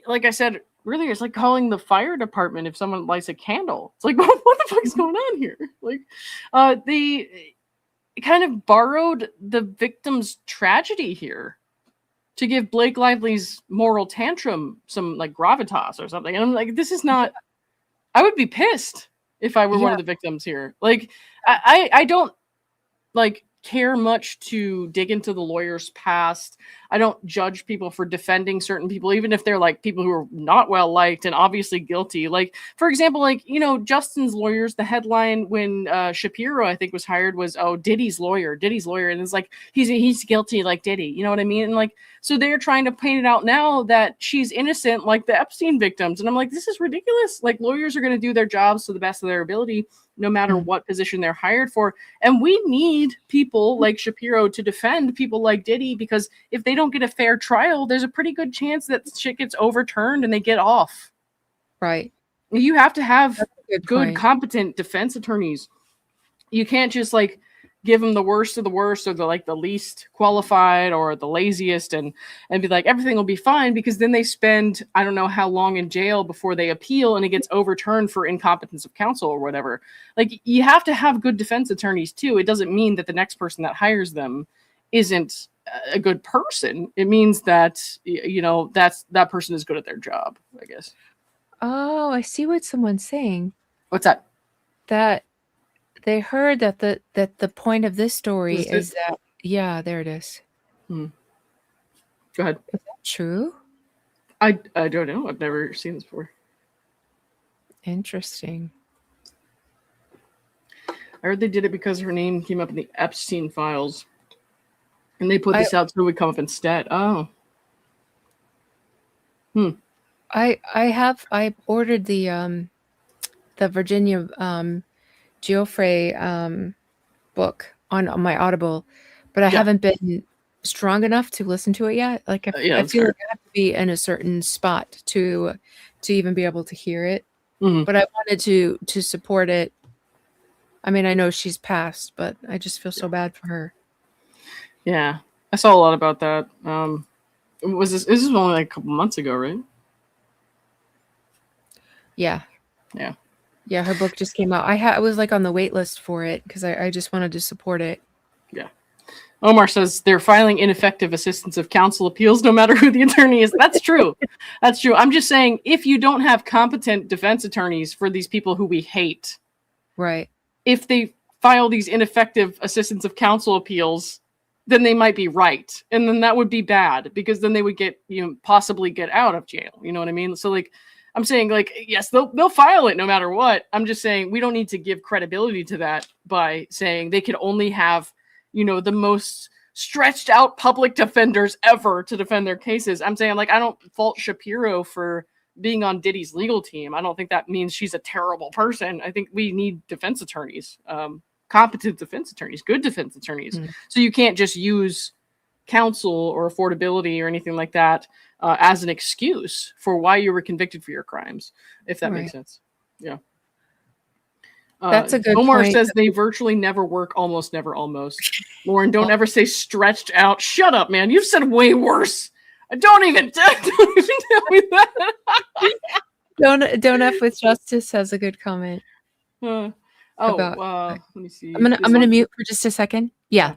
like I said earlier, it's like calling the fire department if someone lights a candle. It's like, what the fuck is going on here? Like, they kind of borrowed the victim's tragedy here to give Blake Lively's moral tantrum some like gravitas or something. And I'm like, this is not, I would be pissed if I were one of the victims here. Like, I don't like care much to dig into the lawyer's past. I don't judge people for defending certain people, even if they're like people who are not well liked and obviously guilty. Like, for example, like, Justin's lawyers, the headline when Shapiro, I think, was hired was, oh, Diddy's lawyer. And it's like, he's guilty like Diddy. You know what I mean? And like, so they're trying to paint it out now that she's innocent like the Epstein victims. And I'm like, this is ridiculous. Like, lawyers are going to do their jobs to the best of their ability, no matter what position they're hired for. And we need people like Shapiro to defend people like Diddy, because if they don't get a fair trial, there's a pretty good chance that shit gets overturned and they get off. Right. You have to have good competent defense attorneys. You can't just like give them the worst of the worst or the least qualified or the laziest and be like, everything will be fine, because then they spend, I don't know how long in jail before they appeal and it gets overturned for incompetence of counsel or whatever. Like, you have to have good defense attorneys too. It doesn't mean that the next person that hires them isn't a good person. It means that, that person is good at their job, I guess. Oh, I see what someone's saying. What's that? That they heard that the point of this story is that, yeah, there it is. Go ahead. Is that true? I don't know. I've never seen this before. Interesting. I heard they did it because her name came up in the Epstein files, and they put this out so it would come up instead. Oh. I ordered the Virginia Geoffrey book on my Audible, but I haven't been strong enough to listen to it yet. Like, I feel like I have to be in a certain spot to even be able to hear it. Mm-hmm. But I wanted to support it. I mean, I know she's passed, but I just feel so bad for her. Yeah, I saw a lot about that. Was this? This is only like a couple months ago, right? Yeah. Yeah. Yeah, her book just came out. I was like on the wait list for it because I just wanted to support it. Yeah. Omar says they're filing ineffective assistance of counsel appeals no matter who the attorney is. That's true. That's true. I'm just saying, if you don't have competent defense attorneys for these people who we hate, right? If they file these ineffective assistance of counsel appeals, then they might be right. And then that would be bad because then they would get, possibly get out of jail. You know what I mean? So like, I'm saying like, yes, they'll file it no matter what. I'm just saying we don't need to give credibility to that by saying they could only have, the most stretched out public defenders ever to defend their cases. I'm saying like, I don't fault Shapiro for being on Diddy's legal team. I don't think that means she's a terrible person. I think we need defense attorneys, competent defense attorneys, good defense attorneys. So you can't just use counsel or affordability or anything like that as an excuse for why you were convicted for your crimes, if that makes sense. Yeah. That's a good Omar point. says they virtually never work, almost never, almost. Lauren, don't ever say stretched out. Shut up, man. You've said way worse. Don't even tell me that. Don't F with Justice has a good comment. Let me see. I'm gonna mute for just a second. Yeah.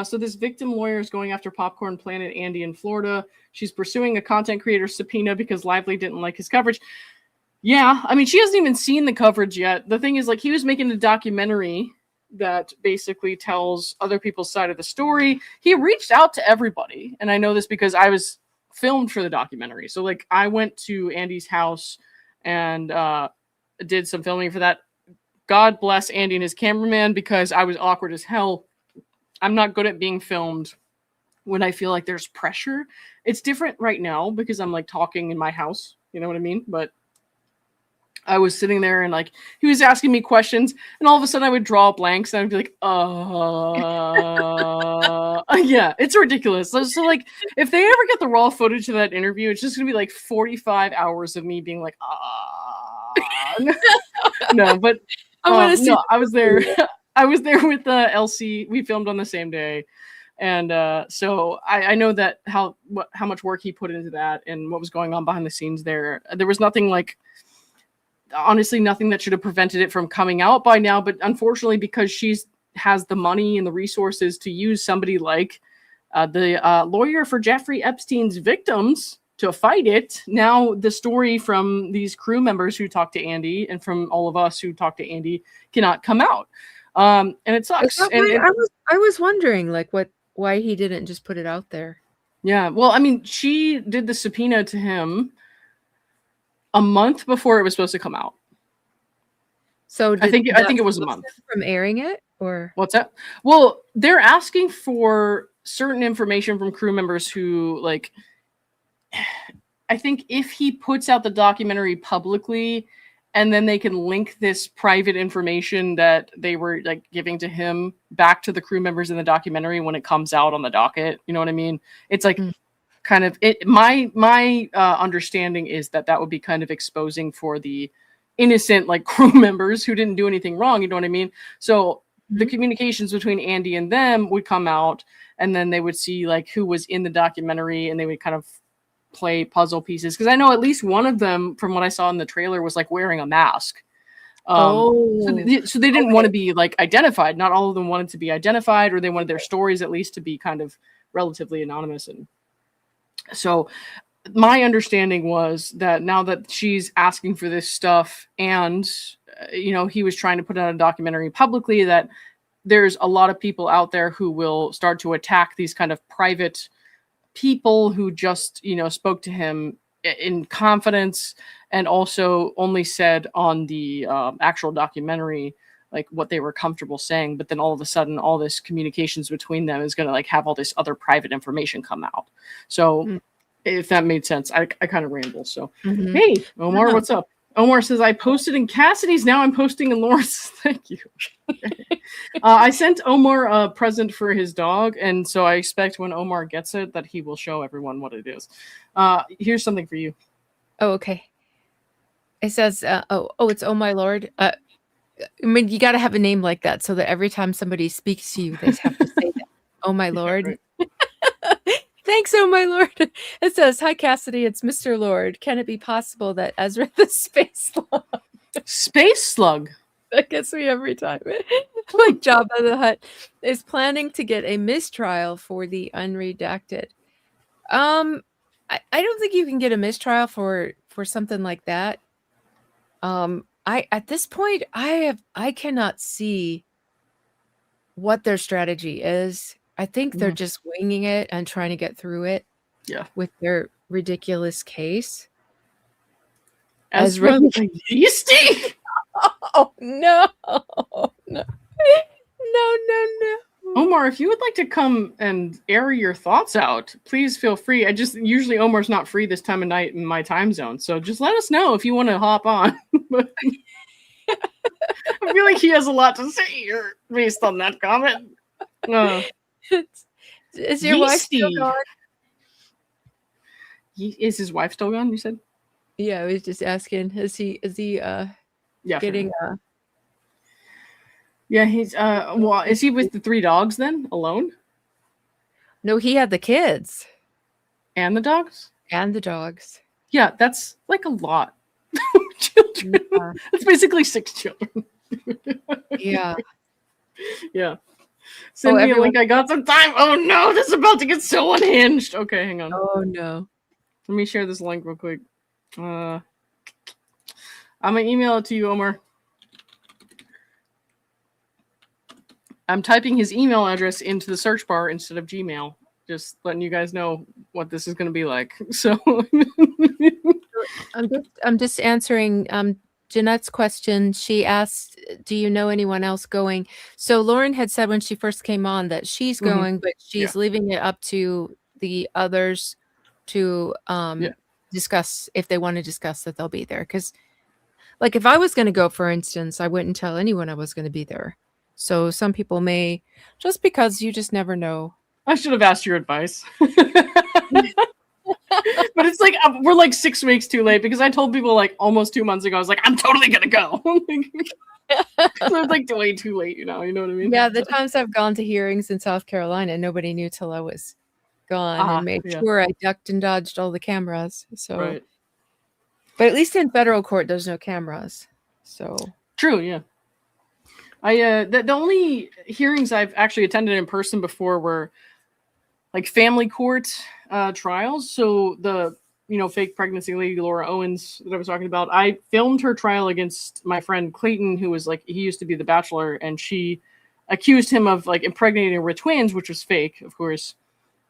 So this victim lawyer is going after Popcorn Planet Andy in Florida. She's pursuing a content creator subpoena because Lively didn't like his coverage. Yeah, I mean, she hasn't even seen the coverage yet. The thing is, like, he was making a documentary that basically tells other people's side of the story. He reached out to everybody, and I know this because I was filmed for the documentary. So, like, I went to Andy's house and did some filming for that. God bless Andy and his cameraman because I was awkward as hell. I'm not good at being filmed when I feel like there's pressure. It's different right now because I'm, like, talking in my house. You know what I mean? But I was sitting there and like he was asking me questions and all of a sudden I would draw blanks and I'd be like, yeah, it's ridiculous. So like if they ever get the raw footage of that interview, it's just gonna be like 45 hours of me being like, no, but no, I was there. I was there with LC. We filmed on the same day. And so I know that how much work he put into that and what was going on behind the scenes there. There was nothing like, honestly, nothing that should have prevented it from coming out by now. But unfortunately, because she has the money and the resources to use somebody like the lawyer for Jeffrey Epstein's victims to fight it, now the story from these crew members who talked to Andy and from all of us who talked to Andy cannot come out. And it sucks. I was wondering like why he didn't just put it out there. Yeah, well, I mean, she did the subpoena to him a month before it was supposed to come out. So I think it was a month from airing it, or what's that? Well, they're asking for certain information from crew members who, like, I think if he puts out the documentary publicly and then they can link this private information that they were like giving to him back to the crew members in the documentary when it comes out on the docket, you know what I mean? It's like kind of it. My understanding is that would be kind of exposing for the innocent like crew members who didn't do anything wrong. You know what I mean? So the communications between Andy and them would come out, and then they would see like who was in the documentary, and they would kind of play puzzle pieces. Because I know at least one of them, from what I saw in the trailer, was like wearing a mask. So they didn't want to be like identified. Not all of them wanted to be identified, or they wanted their stories at least to be kind of relatively anonymous. And so my understanding was that now that she's asking for this stuff and, he was trying to put out a documentary publicly, that there's a lot of people out there who will start to attack these kind of private people who just, spoke to him in confidence and also only said on the actual documentary like what they were comfortable saying, but then all of a sudden all this communications between them is going to like have all this other private information come out. So if that made sense, I kind of ramble. So hey, Omar, what's up? Omar says, I posted in Cassidy's, now I'm posting in Lawrence. Thank you. I sent Omar a present for his dog, and so I expect when Omar gets it that he will show everyone what it is. Here's something for you. Oh, okay. It says, it's Oh My Lord. I mean, you got to have a name like that so that every time somebody speaks to you, they have to say that. Oh My Lord. Yeah, Thanks, oh my lord. It says, "Hi Cassidy, it's Mr. Lord. Can it be possible that Ezra the space slug?" Space slug. That gets me every time. Like Jabba the Hutt is planning to get a mistrial for the unredacted. I don't think you can get a mistrial for something like that. At this point I cannot see what their strategy is. I think they're just winging it and trying to get through it. Yeah. With their ridiculous case. Ezra the Yeasty? Oh no. No. Omar, if you would like to come and air your thoughts out, please feel free. Usually Omar's not free this time of night in my time zone, so just let us know if you want to hop on. I feel like he has a lot to say here based on that comment. Is your wife still gone? Is his wife still gone, you said? Yeah, I was just asking. Is he getting Yeah, he's well, is he with the 3 dogs then, alone? No, he had the kids. And the dogs? And the dogs. Yeah, that's like a lot. Children. Yeah. It's basically 6 children. Yeah. Yeah. Send me a link. I got some time. Oh no, this is about to get so unhinged. Okay, hang on. Oh no. Let me share this link real quick. I'm gonna email it to you, Omar. I'm typing his email address into the search bar instead of Gmail. Just letting you guys know what this is going to be like. So I'm just answering Jeanette's question. She asked, "Do you know anyone else going?" So Lauren had said when she first came on that she's going, but she's leaving it up to the others to discuss if they want to discuss that they'll be there. Because, like, if I was going to go, for instance, I wouldn't tell anyone I was going to be there. So some people may, just because you just never know. I should have asked your advice. But it's like, we're like 6 weeks too late because I told people like almost 2 months ago, I was like, I'm totally going to go. So it's like way too late, you know what I mean? Yeah, the times I've gone to hearings in South Carolina, nobody knew till I was gone and made sure I ducked and dodged all the cameras. So, but at least in federal court, there's no cameras. So true, yeah. The only hearings I've actually attended in person before were like family court trials. So the fake pregnancy lady Laura Owens that I was talking about, I filmed her trial against my friend Clayton, who was like, he used to be the Bachelor, and she accused him of like impregnating her with twins, which was fake, of course.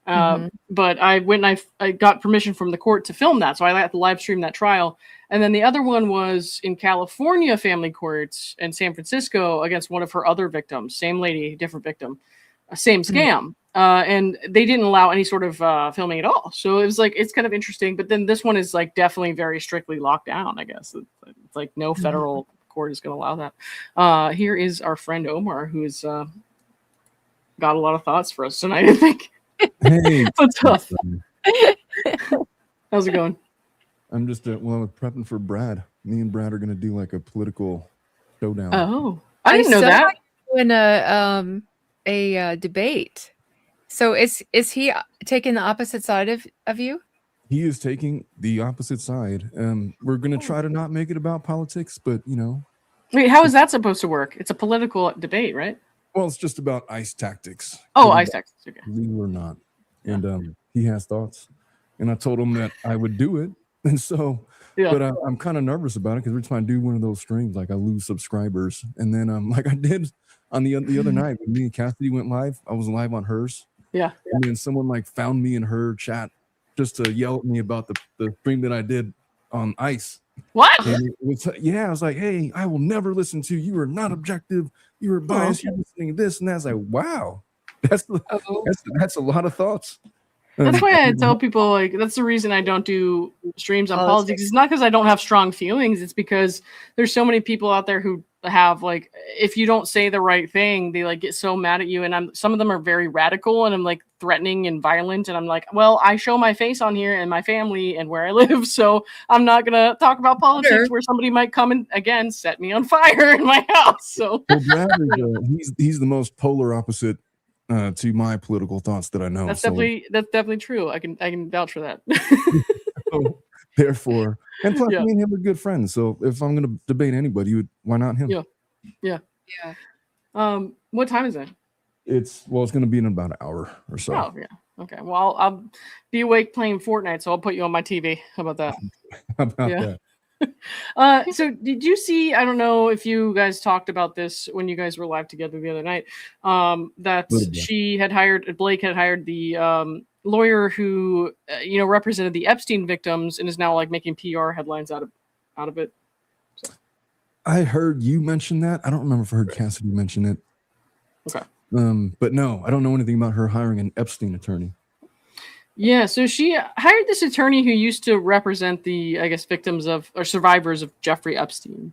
But I went and I got permission from the court to film that, so I had to live stream that trial. And then the other one was in California family courts in San Francisco against one of her other victims, same lady, different victim, same scam. And they didn't allow any sort of filming at all. So it was like, it's kind of interesting. But then this one is like definitely very strictly locked down, I guess. It's like no federal court is going to allow that. Here is our friend Omar, who's got a lot of thoughts for us tonight, I think. Hey, what's up? How's it going? I'm just well, prepping for Brad. Me and Brad are gonna do like a political showdown. Oh, I didn't know that. In a debate. So is he taking the opposite side of you? He is taking the opposite side. We're gonna try to not make it about politics, but Wait, how is that supposed to work? It's a political debate, right? Well, it's just about ICE tactics. Oh, ICE tactics. Okay. Legal or not. And he has thoughts. And I told him that I would do it. And so, but I'm kind of nervous about it because we're trying to do one of those streams. Like I lose subscribers. And then like I did on the other night when me and Cassidy went live, I was live on hers. Yeah. And then someone like found me in her chat just to yell at me about the stream that I did on ICE. What? I was like, hey, I will never listen to you. You are not objective. You are biased. You're listening to this and that. I was like, wow, that's a lot of thoughts. That's why I tell people, like, that's the reason I don't do streams on politics. It's not because I don't have strong feelings. It's because there's so many people out there who have, like, if you don't say the right thing, they like get so mad at you. And some of them are very radical and I'm like threatening and violent. And I'm like, well, I show my face on here and my family and where I live. So I'm not going to talk about politics where somebody might come and again, set me on fire in my house. So well, Brad is, he's the most polar opposite to my political thoughts that I know. That's definitely true. I can vouch for that. So, therefore, and plus, me and him are good friends. So if I'm going to debate anybody, why not him? Yeah. What time is it? It's going to be in about an hour or so. Oh yeah. Okay. Well, I'll be awake playing Fortnite, so I'll put you on my TV. How about that? How about that? So did you see, I don't know if you guys talked about this when you guys were live together the other night, that Blake had hired the lawyer who represented the Epstein victims and is now like making PR headlines out of it. So. I heard you mention that. I don't remember if I heard Cassidy mention it. Okay. But no, I don't know anything about her hiring an Epstein attorney. Yeah, so she hired this attorney who used to represent the, I guess, victims of or survivors of Jeffrey Epstein.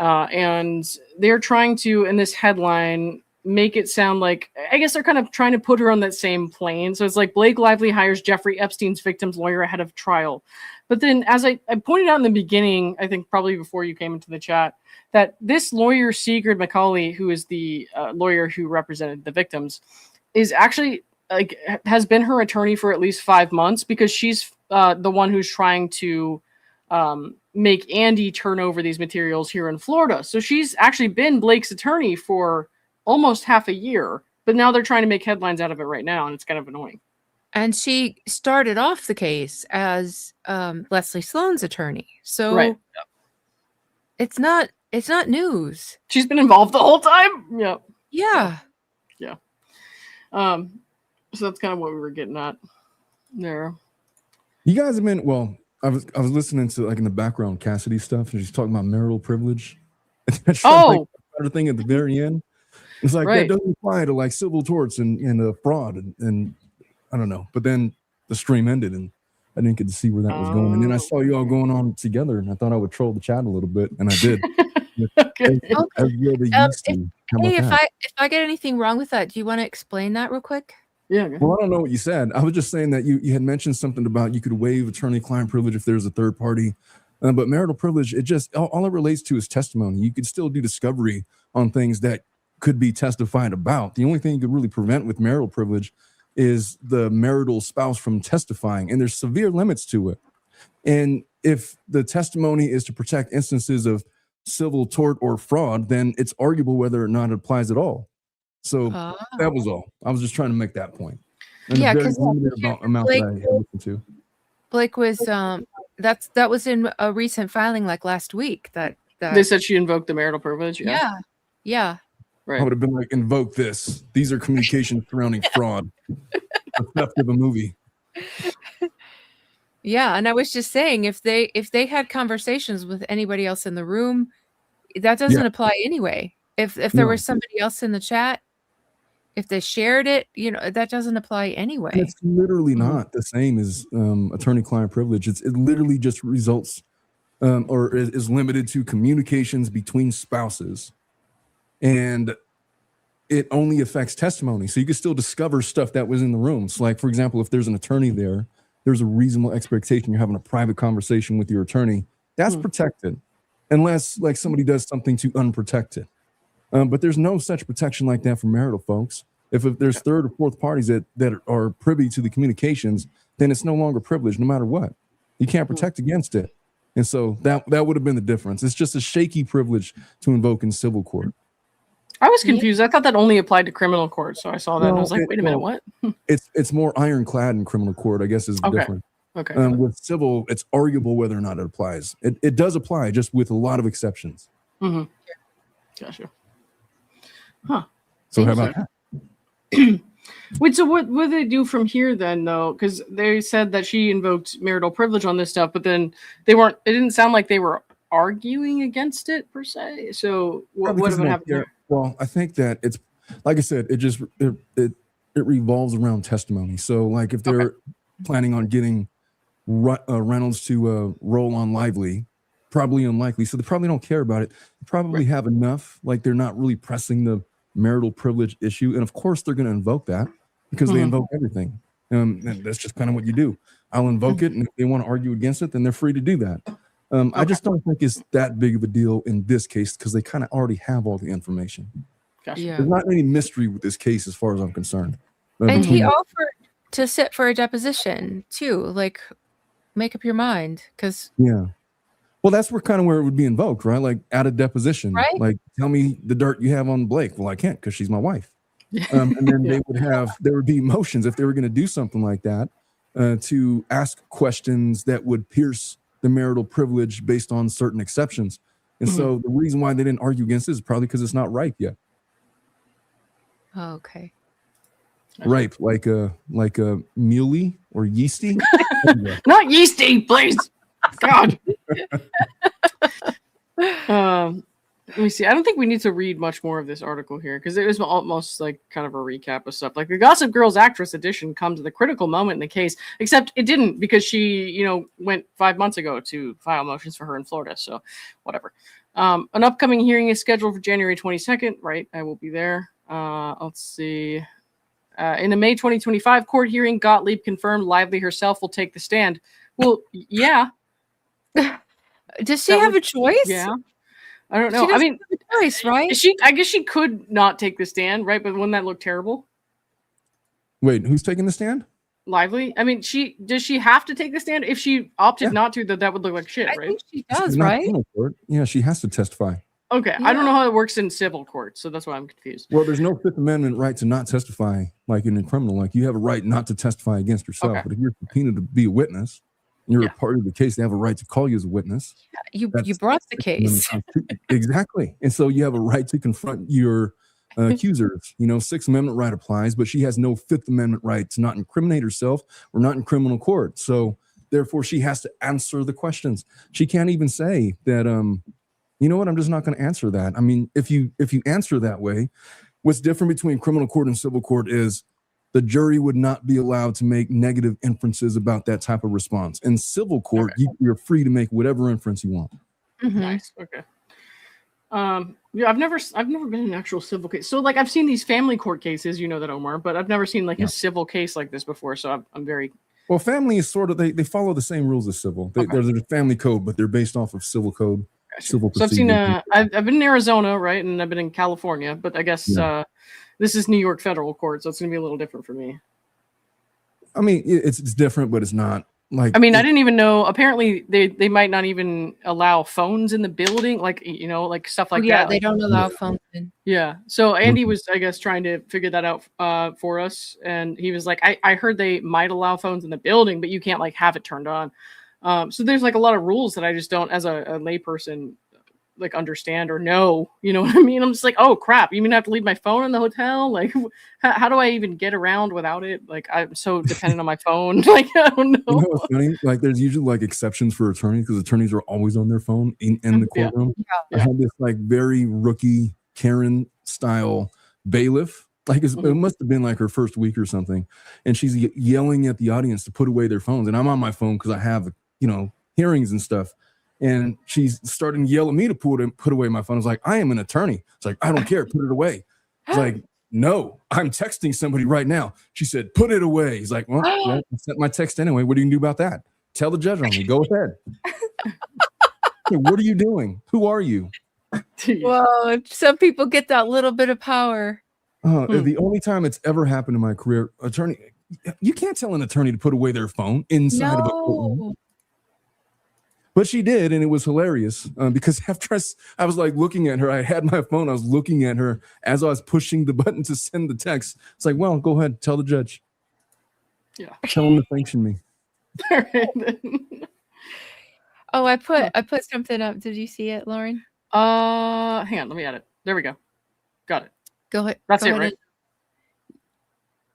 And they're trying to, in this headline, make it sound like, I guess they're kind of trying to put her on that same plane. So it's like Blake Lively hires Jeffrey Epstein's victim's lawyer ahead of trial. But then as I pointed out in the beginning, I think probably before you came into the chat, that this lawyer, Sigrid McCauley, who is the lawyer who represented the victims, is actually has been her attorney for at least 5 months because she's the one who's trying to make Andy turn over these materials here in Florida. So she's actually been Blake's attorney for almost half a year, but now they're trying to make headlines out of it right now, and it's kind of annoying. And she started off the case as Leslie Sloan's attorney. So it's not news. She's been involved the whole time. Yeah. So that's kind of what we were getting at there. You guys have been, well, I was listening to, like, in the background, Cassidy stuff, and she's talking about marital privilege. Oh, like, thing at the very end. It's like, that doesn't apply to, like, civil torts and fraud and I don't know. But then the stream ended, and I didn't get to see where that was going. And then I saw you all going on together, and I thought I would troll the chat a little bit, and I did. Okay. If I get anything wrong with that, do you want to explain that real quick? Yeah. Well, I don't know what you said. I was just saying that you had mentioned something about you could waive attorney-client privilege if there's a third party. But marital privilege, it just, all it relates to is testimony. You could still do discovery on things that could be testified about. The only thing you could really prevent with marital privilege is the marital spouse from testifying. And there's severe limits to it. And if the testimony is to protect instances of civil tort or fraud, then it's arguable whether or not it applies at all. So that was all. I was just trying to make that point. And yeah, because Blake was that was in a recent filing like last week that they said she invoked the marital privilege. Yeah. Right. I would have been like, invoke this. These are communications surrounding fraud. The theft of a movie. Yeah, and I was just saying, if they had conversations with anybody else in the room, that doesn't apply anyway. If there was somebody else in the chat, if they shared it, that doesn't apply anyway. And it's literally not the same as attorney-client privilege. It literally just results or is limited to communications between spouses. And it only affects testimony. So you can still discover stuff that was in the room. So, like, for example, if there's an attorney there, there's a reasonable expectation you're having a private conversation with your attorney. That's protected, unless, like, somebody does something to unprotect it. But there's no such protection like that for marital folks. If there's third or fourth parties that are privy to the communications, then it's no longer privileged, no matter what. You can't protect against it. And so that would have been the difference. It's just a shaky privilege to invoke in civil court. I was confused. I thought that only applied to criminal court. So I saw that and I was like, wait a minute, what? It's more ironclad in criminal court, I guess, is the difference. Okay. With civil, it's arguable whether or not it applies. It does apply, just with a lot of exceptions. Mm-hmm. Gotcha. Huh. So how about that? Wait, so what do they do from here then, though? Because they said that she invoked marital privilege on this stuff, but then it didn't sound like they were arguing against it per se. So what would happen there? Well, I think that it's, like I said, it revolves around testimony. So, like, if they're planning on getting Reynolds to roll on Lively, probably unlikely. So they probably don't care about it. They probably have enough. Like, they're not really pressing the marital privilege issue. And of course they're going to invoke that because they invoke everything. And that's just kind of what you do. I'll invoke it. And if they want to argue against it, then they're free to do that. I just don't think it's that big of a deal in this case because they kind of already have all the information. Gotcha. Yeah. There's not any mystery with this case as far as I'm concerned. And he offered to sit for a deposition too, like make up your mind, because yeah. Well, that's where it would be invoked, right? Like at a deposition, right? Like tell me the dirt you have on Blake. Well, I can't because she's my wife. And then there would be motions if they were going to do something like that to ask questions that would pierce the marital privilege based on certain exceptions. And so the reason why they didn't argue against this is probably because it's not ripe yet. Oh, okay. Ripe, like a muley or yeasty. Not yeasty, please. God. Let me see. I don't think we need to read much more of this article here because it was almost like kind of a recap of stuff. Like the Gossip Girls actress edition comes at the critical moment in the case, except it didn't because she, went 5 months ago to file motions for her in Florida. So whatever. An upcoming hearing is scheduled for January 22nd. Right. I will be there. Let's see. In the May 2025 court hearing, Gottlieb confirmed Lively herself will take the stand. Well, yeah. Does she have a choice? Yeah. I don't know. I mean, have a choice, right? I guess she could not take the stand, right? But wouldn't that look terrible? Wait, who's taking the stand? Lively. I mean, does she have to take the stand? If she opted not to, that would look like shit, right? I think she does, right? Yeah, she has to testify. Okay, yeah. I don't know how it works in civil court, so that's why I'm confused. Well, there's no Fifth Amendment right to not testify like in a criminal. Like you have a right not to testify against yourself. Okay. But if you're subpoenaed to be a witness, and you're a part of the case, they have a right to call you as a witness. You brought the case. Exactly. And so you have a right to confront your accusers. Sixth Amendment right applies, but she has no Fifth Amendment right to not incriminate herself or not in criminal court. So therefore, she has to answer the questions. She can't even say that, you know what, I'm just not going to answer that. I mean, if you answer that way, what's different between criminal court and civil court is the jury would not be allowed to make negative inferences about that type of response. In civil court, you're free to make whatever inference you want. Mm-hmm. Nice. Okay. Yeah, I've never been in an actual civil case. So like I've seen these family court cases, you know that, Omar, but I've never seen like a civil case like this before. So I'm very well. Family is sort of they follow the same rules as civil. There's a family code, but they're based off of civil code. Gotcha. Civil so I've seen I've been in Arizona, right, and I've been in California, but I guess this is New York federal court, so it's gonna be a little different for me. I mean, it's different, but it's not like. I mean, I didn't even know. Apparently, they might not even allow phones in the building, like like stuff like that. Yeah, they don't allow phones in. Yeah. So Andy was, I guess, trying to figure that out for us, and he was like, I heard they might allow phones in the building, but you can't like have it turned on. So there's like a lot of rules that I just don't, as a layperson, like understand or know. You know what I mean? I'm just like, oh crap! You mean I have to leave my phone in the hotel? Like, how do I even get around without it? Like, I'm so dependent on my phone. Like, I don't know. You know what's funny? Like, there's usually like exceptions for attorneys because attorneys are always on their phone in the courtroom. Yeah. I had this like very rookie Karen style bailiff. Like it must have been like her first week or something, and she's yelling at the audience to put away their phones, and I'm on my phone because I have hearings and stuff. And she's starting to yell at me to put away my phone. I was like, I am an attorney. It's like, I don't care. Put it away. It's like, no, I'm texting somebody right now. She said, put it away. He's like, well, I sent my text anyway. What do you do about that? Tell the judge on me. Go ahead. Hey, what are you doing? Who are you? Well, some people get that little bit of power. The only time it's ever happened in my career, attorney, you can't tell an attorney to put away their phone inside of a courtroom. But she did, and it was hilarious because after I was like looking at her, I had my phone, I was looking at her as I was pushing the button to send the text. It's like, well, go ahead, tell the judge. Yeah. Tell him to sanction me. Oh, I put something up. Did you see it, Lauren? Hang on, let me add it. There we go. Got it. Go ahead. That's it, right?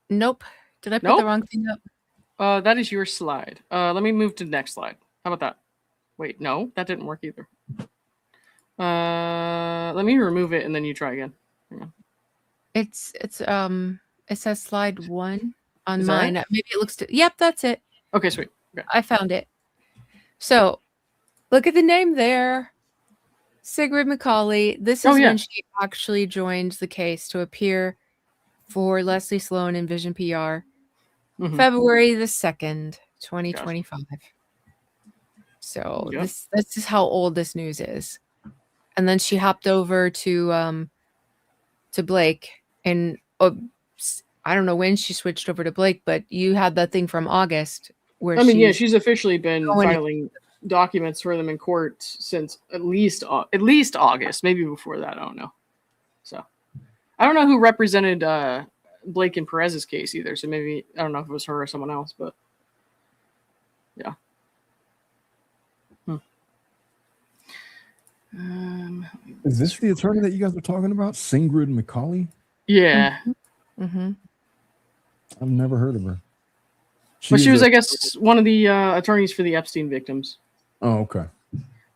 Nope. Did I put the wrong thing up? That is your slide. Let me move to the next slide. How about that? Wait, no, that didn't work either. Let me remove it and then you try again. Hang on. It says slide 1 on mine. Maybe it looks yep, that's it. Okay, sweet. Okay. I found it. So look at the name there. Sigrid McCauley. This is when she actually joined the case to appear for Leslie Sloan in Vision PR. February the 2nd, 2025. Gosh. So this is how old this news is. And then she hopped over to to Blake, and I don't know when she switched over to Blake, but you had that thing from August where she's officially been filing documents for them in court since at least August, maybe before that. I don't know. So I don't know who represented Blake in Perez's case either. So maybe I don't know if it was her or someone else, but yeah. Is this the attorney that you guys were talking about, Sigrid McCauley? Yeah. Mm-hmm. I've never heard of her. She was, I guess, one of the attorneys for the Epstein victims. Oh, okay.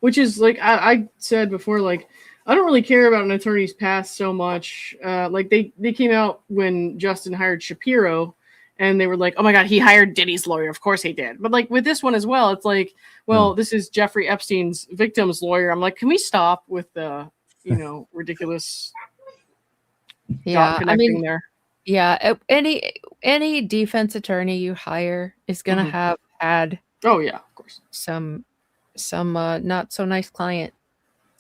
Which is like I said before, like I don't really care about an attorney's past so much. Like they came out when Justin hired Shapiro, and they were like, "Oh my God, he hired Diddy's lawyer. Of course he did." But like with this one as well, it's like, well, this is Jeffrey Epstein's victim's lawyer. I'm like, can we stop with the ridiculous dot connecting there? Yeah, any defense attorney you hire is gonna have had of course some not so nice client.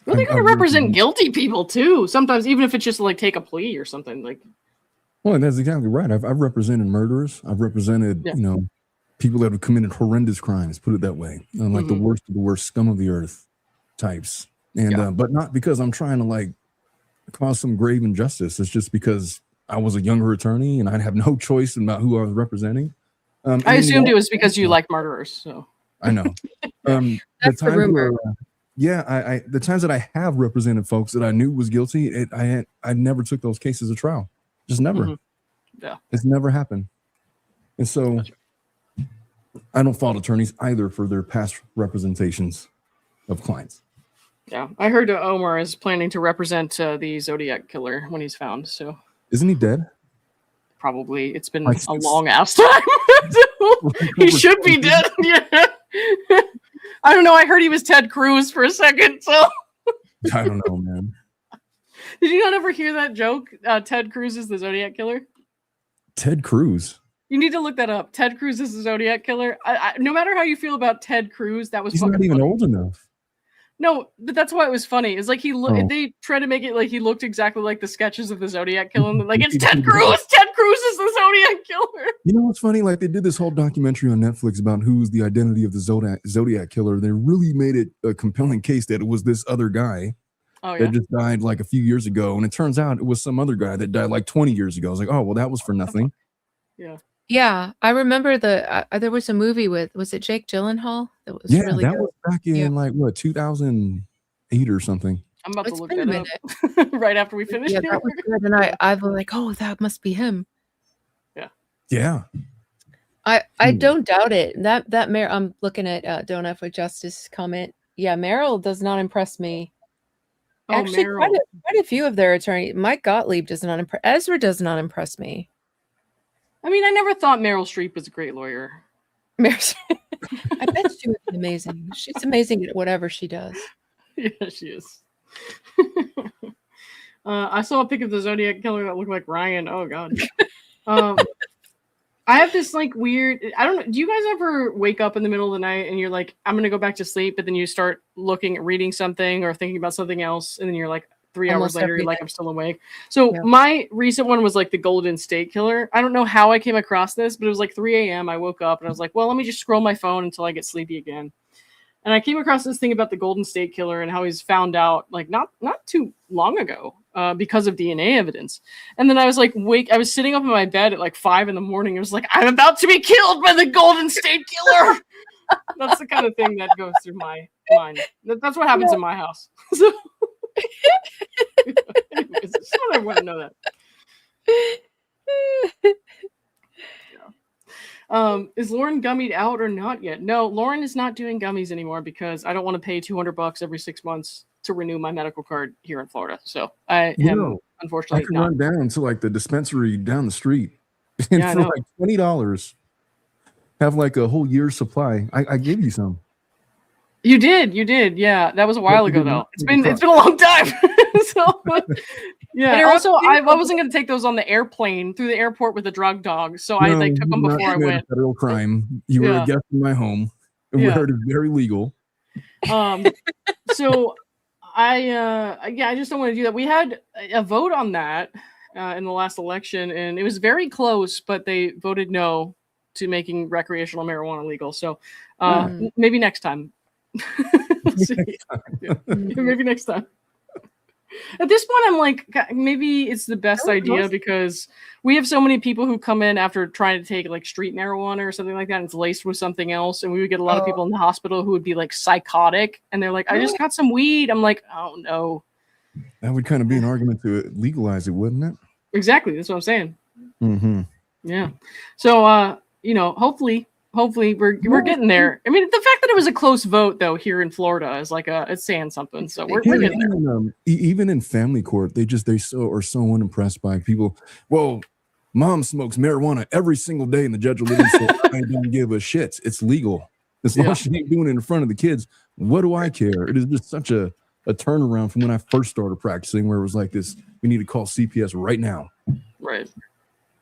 Well, they gotta represent guilty people too. Sometimes, even if it's just like take a plea or something like. Well, that's exactly right. I've represented murderers. I've represented people that have committed horrendous crimes. Put it that way, like the worst of the worst, scum of the earth types. And but not because I'm trying to like cause some grave injustice. It's just because I was a younger attorney and I'd have no choice about who I was representing. I assumed it was because you like murderers. So I know. That's the rumor. The times that I have represented folks that I knew was guilty, I never took those cases to trial. Just never. Yeah, it's never happened. And so I don't fault attorneys either for their past representations of clients. Yeah, I heard Omar is planning to represent the Zodiac killer when he's found. So. Isn't he dead? Probably. It's been a long ass time. He should be dead. Yeah. I don't know. I heard he was Ted Cruz for a second. So I don't know, man. Did you not ever hear that joke? Ted Cruz is the Zodiac killer. Ted Cruz. You need to look that up. Ted Cruz is the Zodiac killer. No matter how you feel about Ted Cruz, that was he's not even funny. Old enough. No, but that's why it was funny. It's like they tried to make it like he looked exactly like the sketches of the Zodiac killer. And like, it's Ted Cruz! Ted Cruz is the Zodiac killer! You know what's funny? Like, they did this whole documentary on Netflix about who's the identity of the Zodiac killer. They really made it a compelling case that it was this other guy that just died like a few years ago. And it turns out it was some other guy that died like 20 years ago. I was like, oh, well, that was for nothing. Yeah. Yeah, I remember there was a movie was it Jake Gyllenhaal? That was really good. Was back in like what 2008 or something. I'm about to look that up right after we finish. Yeah, that was good, and I was like, oh, that must be him. Yeah. I don't doubt it. That I'm looking at Don't F with Justice comment. Yeah, Marital does not impress me. Oh, actually, Marital. quite a few of their attorneys. Mike Gottlieb does not impress. Ezra does not impress me. I mean, I never thought Meryl Streep was a great lawyer. I bet she would be amazing. She's amazing at whatever she does. Yeah, she is. I saw a pic of the Zodiac killer that looked like Ryan. Oh God. I have this like weird. I don't know. Do you guys ever wake up in the middle of the night and you're like, I'm gonna go back to sleep, but then you start reading something or thinking about something else, and then you're like, 3 hours later, you're like, I'm still awake. So my recent one was like the Golden State Killer. I don't know how I came across this, but it was like 3 a.m. I woke up and I was like, well, let me just scroll my phone until I get sleepy again. And I came across this thing about the Golden State Killer and how he's found out like not too long ago because of DNA evidence. And then I was like, I was sitting up in my bed at like 5 a.m. It was like, I'm about to be killed by the Golden State Killer. That's the kind of thing that goes through my mind. That's what happens in my house. So. Anyways, just thought I want to know that. Is Lauren gummied out or not yet? No, Lauren is not doing gummies anymore because I don't want to pay $200 every 6 months to renew my medical card here in Florida. So I am unfortunately I can run down to like the dispensary down the street and for like $20 have like a whole year's supply. I gave you some. You did. Yeah, that was a while ago though. It's been a long time. So yeah. Also, I wasn't going to take those on the airplane through the airport with a drug dog, so I like took them before I went. Federal crime. You were a guest in my home, where it is very legal. So I just don't want to do that. We had a vote on that in the last election, and it was very close, but they voted no to making recreational marijuana legal. So maybe next time. Maybe next time. At this point, I'm like, maybe it's the best idea because we have so many people who come in after trying to take like street marijuana or something like that, and it's laced with something else. And we would get a lot of people in the hospital who would be like psychotic, and they're like, I just got some weed. I'm like, oh no. That would kind of be an argument to legalize it, wouldn't it? Exactly. That's what I'm saying. Mm-hmm. Yeah. So, hopefully we're getting there. I mean, the fact that it was a close vote though here in Florida is like it's saying something. So we're getting there. Even in family court, they are so unimpressed by people. Well, mom smokes marijuana every single day, and the judge will literally say, I don't give a shit. It's legal. As long as she ain't doing it in front of the kids, what do I care? It is just such a turnaround from when I first started practicing, where it was like this, we need to call CPS right now. Right.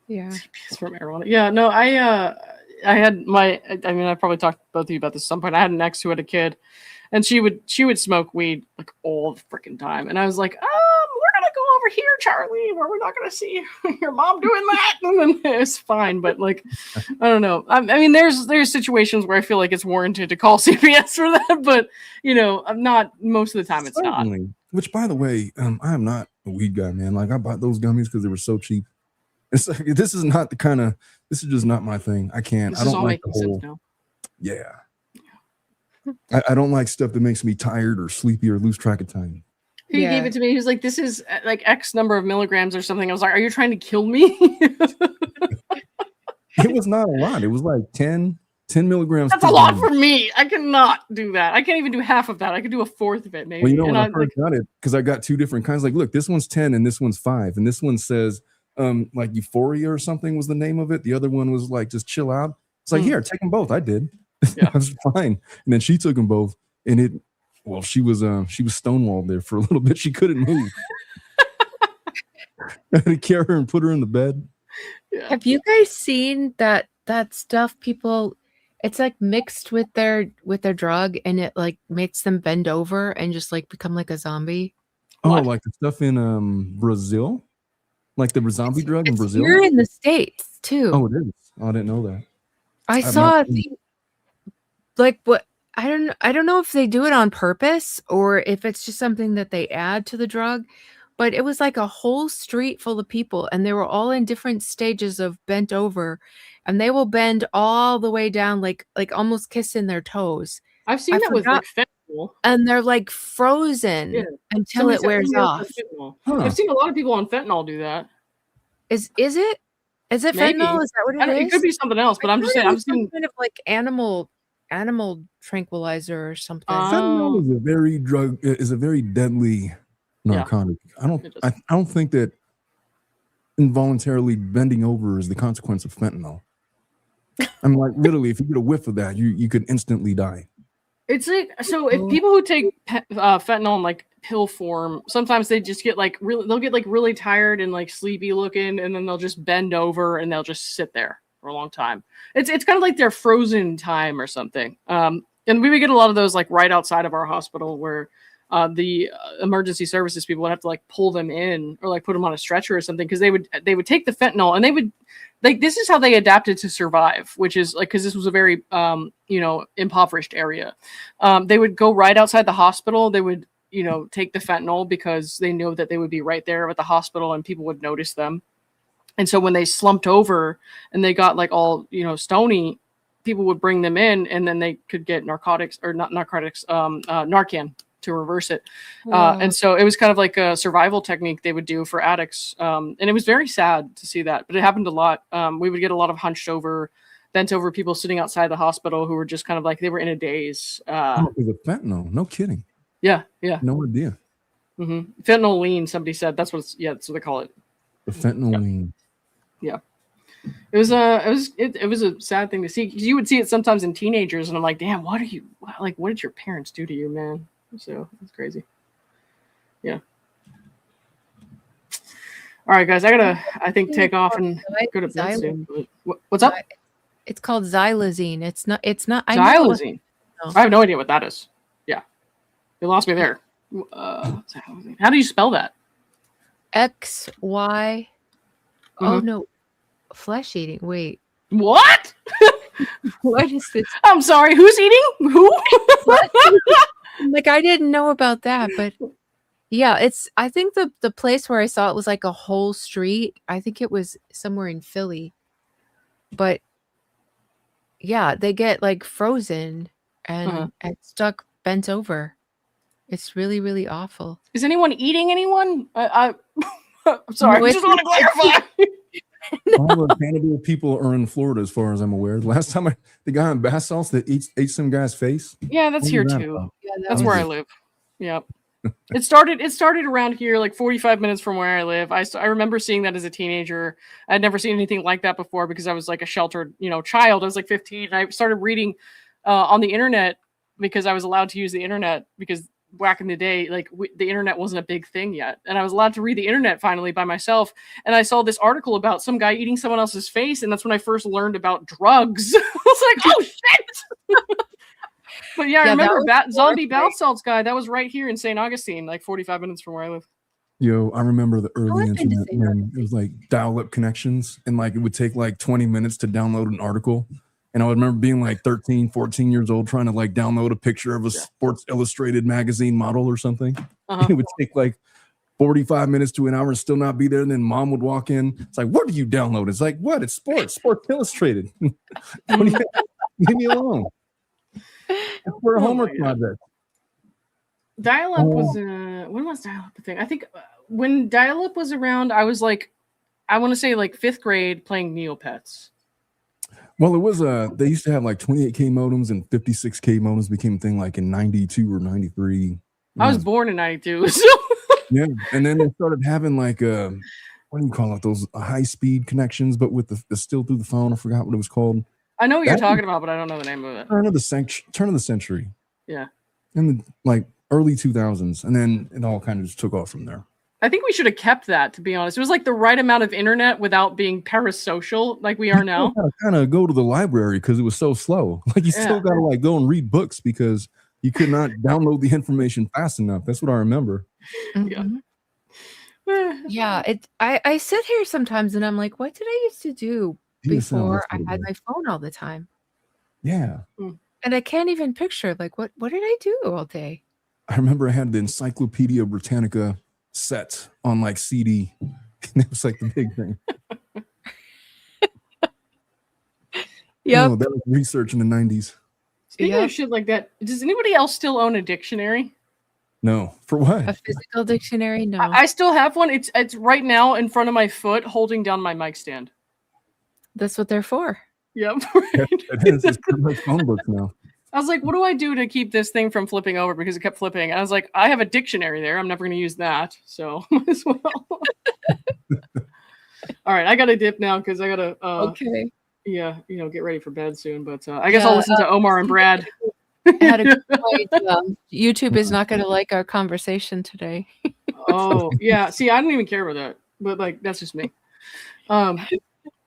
Yeah. CPS for marijuana. Yeah, no, I had I probably talked to both of you about this at some point. I had an ex who had a kid, and she would smoke weed like all the freaking time. And I was like, we're gonna go over here, Charlie, where we're not gonna see your mom doing that. And then it's fine, but like, I don't know. I mean, there's situations where I feel like it's warranted to call CPS for that, but I'm not most of the time. It's Certainly. Not. Which, by the way, I am not a weed guy, man. Like I bought those gummies because they were so cheap. It's like, this is just not my thing. I can't. I don't like the whole. Yeah. I don't like stuff that makes me tired or sleepy or lose track of time. He gave it to me. He was like, "This is like X number of milligrams or something." I was like, "Are you trying to kill me?" It was not a lot. It was like 10 milligrams. That's a lot for me. I cannot do that. I can't even do half of that. I could do a fourth of it, maybe. Well, when I first got it, because I got two different kinds. Like, look, this one's 10 and this one's 5, and this one says. Like Euphoria or something was the name of it. The other one was like just chill out. It's like, here, take them both. I did. Yeah. I was fine. And then she took them both, and she was stonewalled there for a little bit. She couldn't move. I had to carry her and put her in the bed. Yeah. Have you guys seen that stuff? People, it's like mixed with their drug, and it like makes them bend over and just like become like a zombie. Oh, like the stuff in Brazil. Like the zombie drug in Brazil? You're in the States too. Oh, it is. Oh, I didn't know that. I saw a thing, like what I don't know if they do it on purpose or if it's just something that they add to the drug, but it was like a whole street full of people, and they were all in different stages of bent over, and they will bend all the way down, like almost kissing their toes. I've seen that with like fentanyl. And they're like frozen until it wears off. Huh. I've seen a lot of people on fentanyl do that. Is it? Is it Maybe. fentanyl? Is that what it is? It could be something else, but I'm just saying. I've seen kind of like animal tranquilizer or something. Fentanyl is a very deadly narcotic. Yeah. I don't think that involuntarily bending over is the consequence of fentanyl. I'm like, literally, if you get a whiff of that, you could instantly die. It's like, so if people who take fentanyl in like pill form, sometimes they just get like they'll get like really tired and like sleepy looking, and then they'll just bend over and they'll just sit there for a long time. It's kind of like their frozen time or something. And we would get a lot of those like right outside of our hospital where the emergency services people would have to like pull them in or like put them on a stretcher or something, because they would take the fentanyl and they would like, this is how they adapted to survive, which is like, because this was a very impoverished area. They would go right outside the hospital. They would take the fentanyl because they knew that they would be right there at the hospital and people would notice them. And so when they slumped over and they got like all stony, people would bring them in, and then they could get Narcan to reverse it. And so it was kind of like a survival technique they would do for addicts. And it was very sad to see that, but it happened a lot. We would get a lot of hunched over, bent over people sitting outside the hospital who were just kind of like, they were in a daze. With fentanyl, no kidding. Yeah. No idea. Mm-hmm. Fentanyl lean, somebody said. That's what they call it. The fentanyl lean. Yeah. It was a sad thing to see, because you would see it sometimes in teenagers, and I'm like, damn, what did your parents do to you, man? So it's crazy. Yeah. All right, guys, I think take off and go to bed soon. What's up? It's called xylazine. It's not xylazine. I have no idea what that is. Yeah. You lost me there. How do you spell that? XY. Oh no, flesh eating. Wait, what? What is this? I'm sorry. Who's eating? Who? Like, I didn't know about that, but yeah, it's. I think the place where I saw it was like a whole street. I think it was somewhere in Philly, but yeah, they get like frozen and stuck bent over. It's really, really awful. Is anyone eating anyone? I'm sorry. I just want to clarify. All the cannibal people are in Florida, as far as I'm aware. The last time the guy in bath salts that ate some guy's face. Yeah, that's here too. Yeah, that's where I live. Yep. It started around here, like 45 minutes from where I live. I remember seeing that as a teenager. I'd never seen anything like that before because I was like a sheltered, child. I was like 15. I started reading on the internet because I was allowed to use the internet because back in the day, like the internet wasn't a big thing yet. And I was allowed to read the internet finally by myself. And I saw this article about some guy eating someone else's face. And that's when I first learned about drugs. I was like, oh shit. But yeah, I remember zombie bath salts guy. That was right here in St. Augustine, like 45 minutes from where I live. Yo, I remember the early internet when it was like dial-up connections and like it would take like 20 minutes to download an article. And I would remember being like 13, 14 years old trying to like download a picture of a Sports Illustrated magazine model or something. It would take like 45 minutes to an hour and still not be there. And then mom would walk in. It's like, what do you download? It's like, what? It's Sports Illustrated. Leave me alone. For a homework project. Dial-up was when was dial-up a thing? I think when dial-up was around, I was like, I want to say like 5th grade playing Neopets. Well, it was they used to have like 28K modems and 56K modems became a thing like in 92 or 93. I was born in 92. So. Yeah, and then they started having like what do you call it? Those high-speed connections, but with the still through the phone. I forgot what it was called. I know what you're talking about, but I don't know the name of it. Turn of the century. Yeah. In the like early 2000s, and then it all kind of just took off from there. I think we should have kept that, to be honest. It was like the right amount of internet without being parasocial like we are now. You kind of go to the library because it was so slow. Like you still got to like go and read books because you could not download the information fast enough. That's what I remember. Yeah. I sit here sometimes and I'm like, what did I used to do before I had my phone all the time? Yeah. And I can't even picture like what did I do all day? I remember I had the Encyclopedia Britannica set on like CD. And it was like the big thing. Yeah. That was research in the 90s. Speaking of shit like that, does anybody else still own a dictionary? No. For what? A physical dictionary? No. I still have one. It's right now in front of my foot, holding down my mic stand. That's what they're for. Yep. It's pretty much phone books now. I was like, what do I do to keep this thing from flipping over? Because it kept flipping. And I was like, I have a dictionary there. I'm never going to use that. So might as well. All right. I got to dip now because I got to, okay. Yeah, get ready for bed soon. But I guess I'll listen to Omar and Brad. I had a good point. YouTube is not going to like our conversation today. Oh, yeah. See, I don't even care about that. But like, that's just me.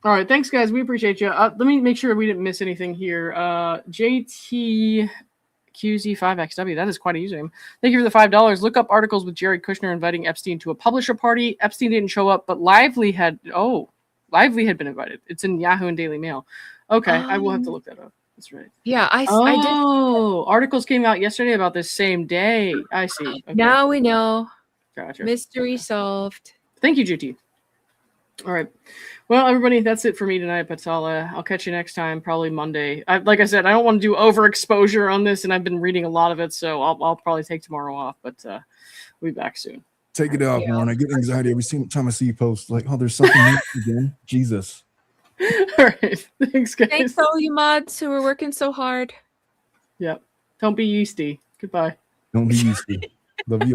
All right, thanks, guys. We appreciate you. Let me make sure we didn't miss anything here. JTQZ5XW, that is quite a username. Thank you for the $5. Look up articles with Jared Kushner inviting Epstein to a publisher party. Epstein didn't show up, but Lively had been invited. It's in Yahoo and Daily Mail. Okay, I will have to look that up. That's right. Yeah, I did. Oh, articles came out yesterday about this same day. I see. Okay. Now we know. Gotcha. Mystery solved. Thank you, JT. All right. Well, everybody, that's it for me tonight, but I'll catch you next time, probably Monday. Like I said, I don't want to do overexposure on this, and I've been reading a lot of it, so I'll probably take tomorrow off, but we'll be back soon. Take it out, Warren. I get anxiety every single time I see you post. Like, oh, there's something new again. Jesus. All right. Thanks, guys. Thanks, all you mods who are working so hard. Yep. Don't be yeasty. Goodbye. Don't be yeasty. Love you.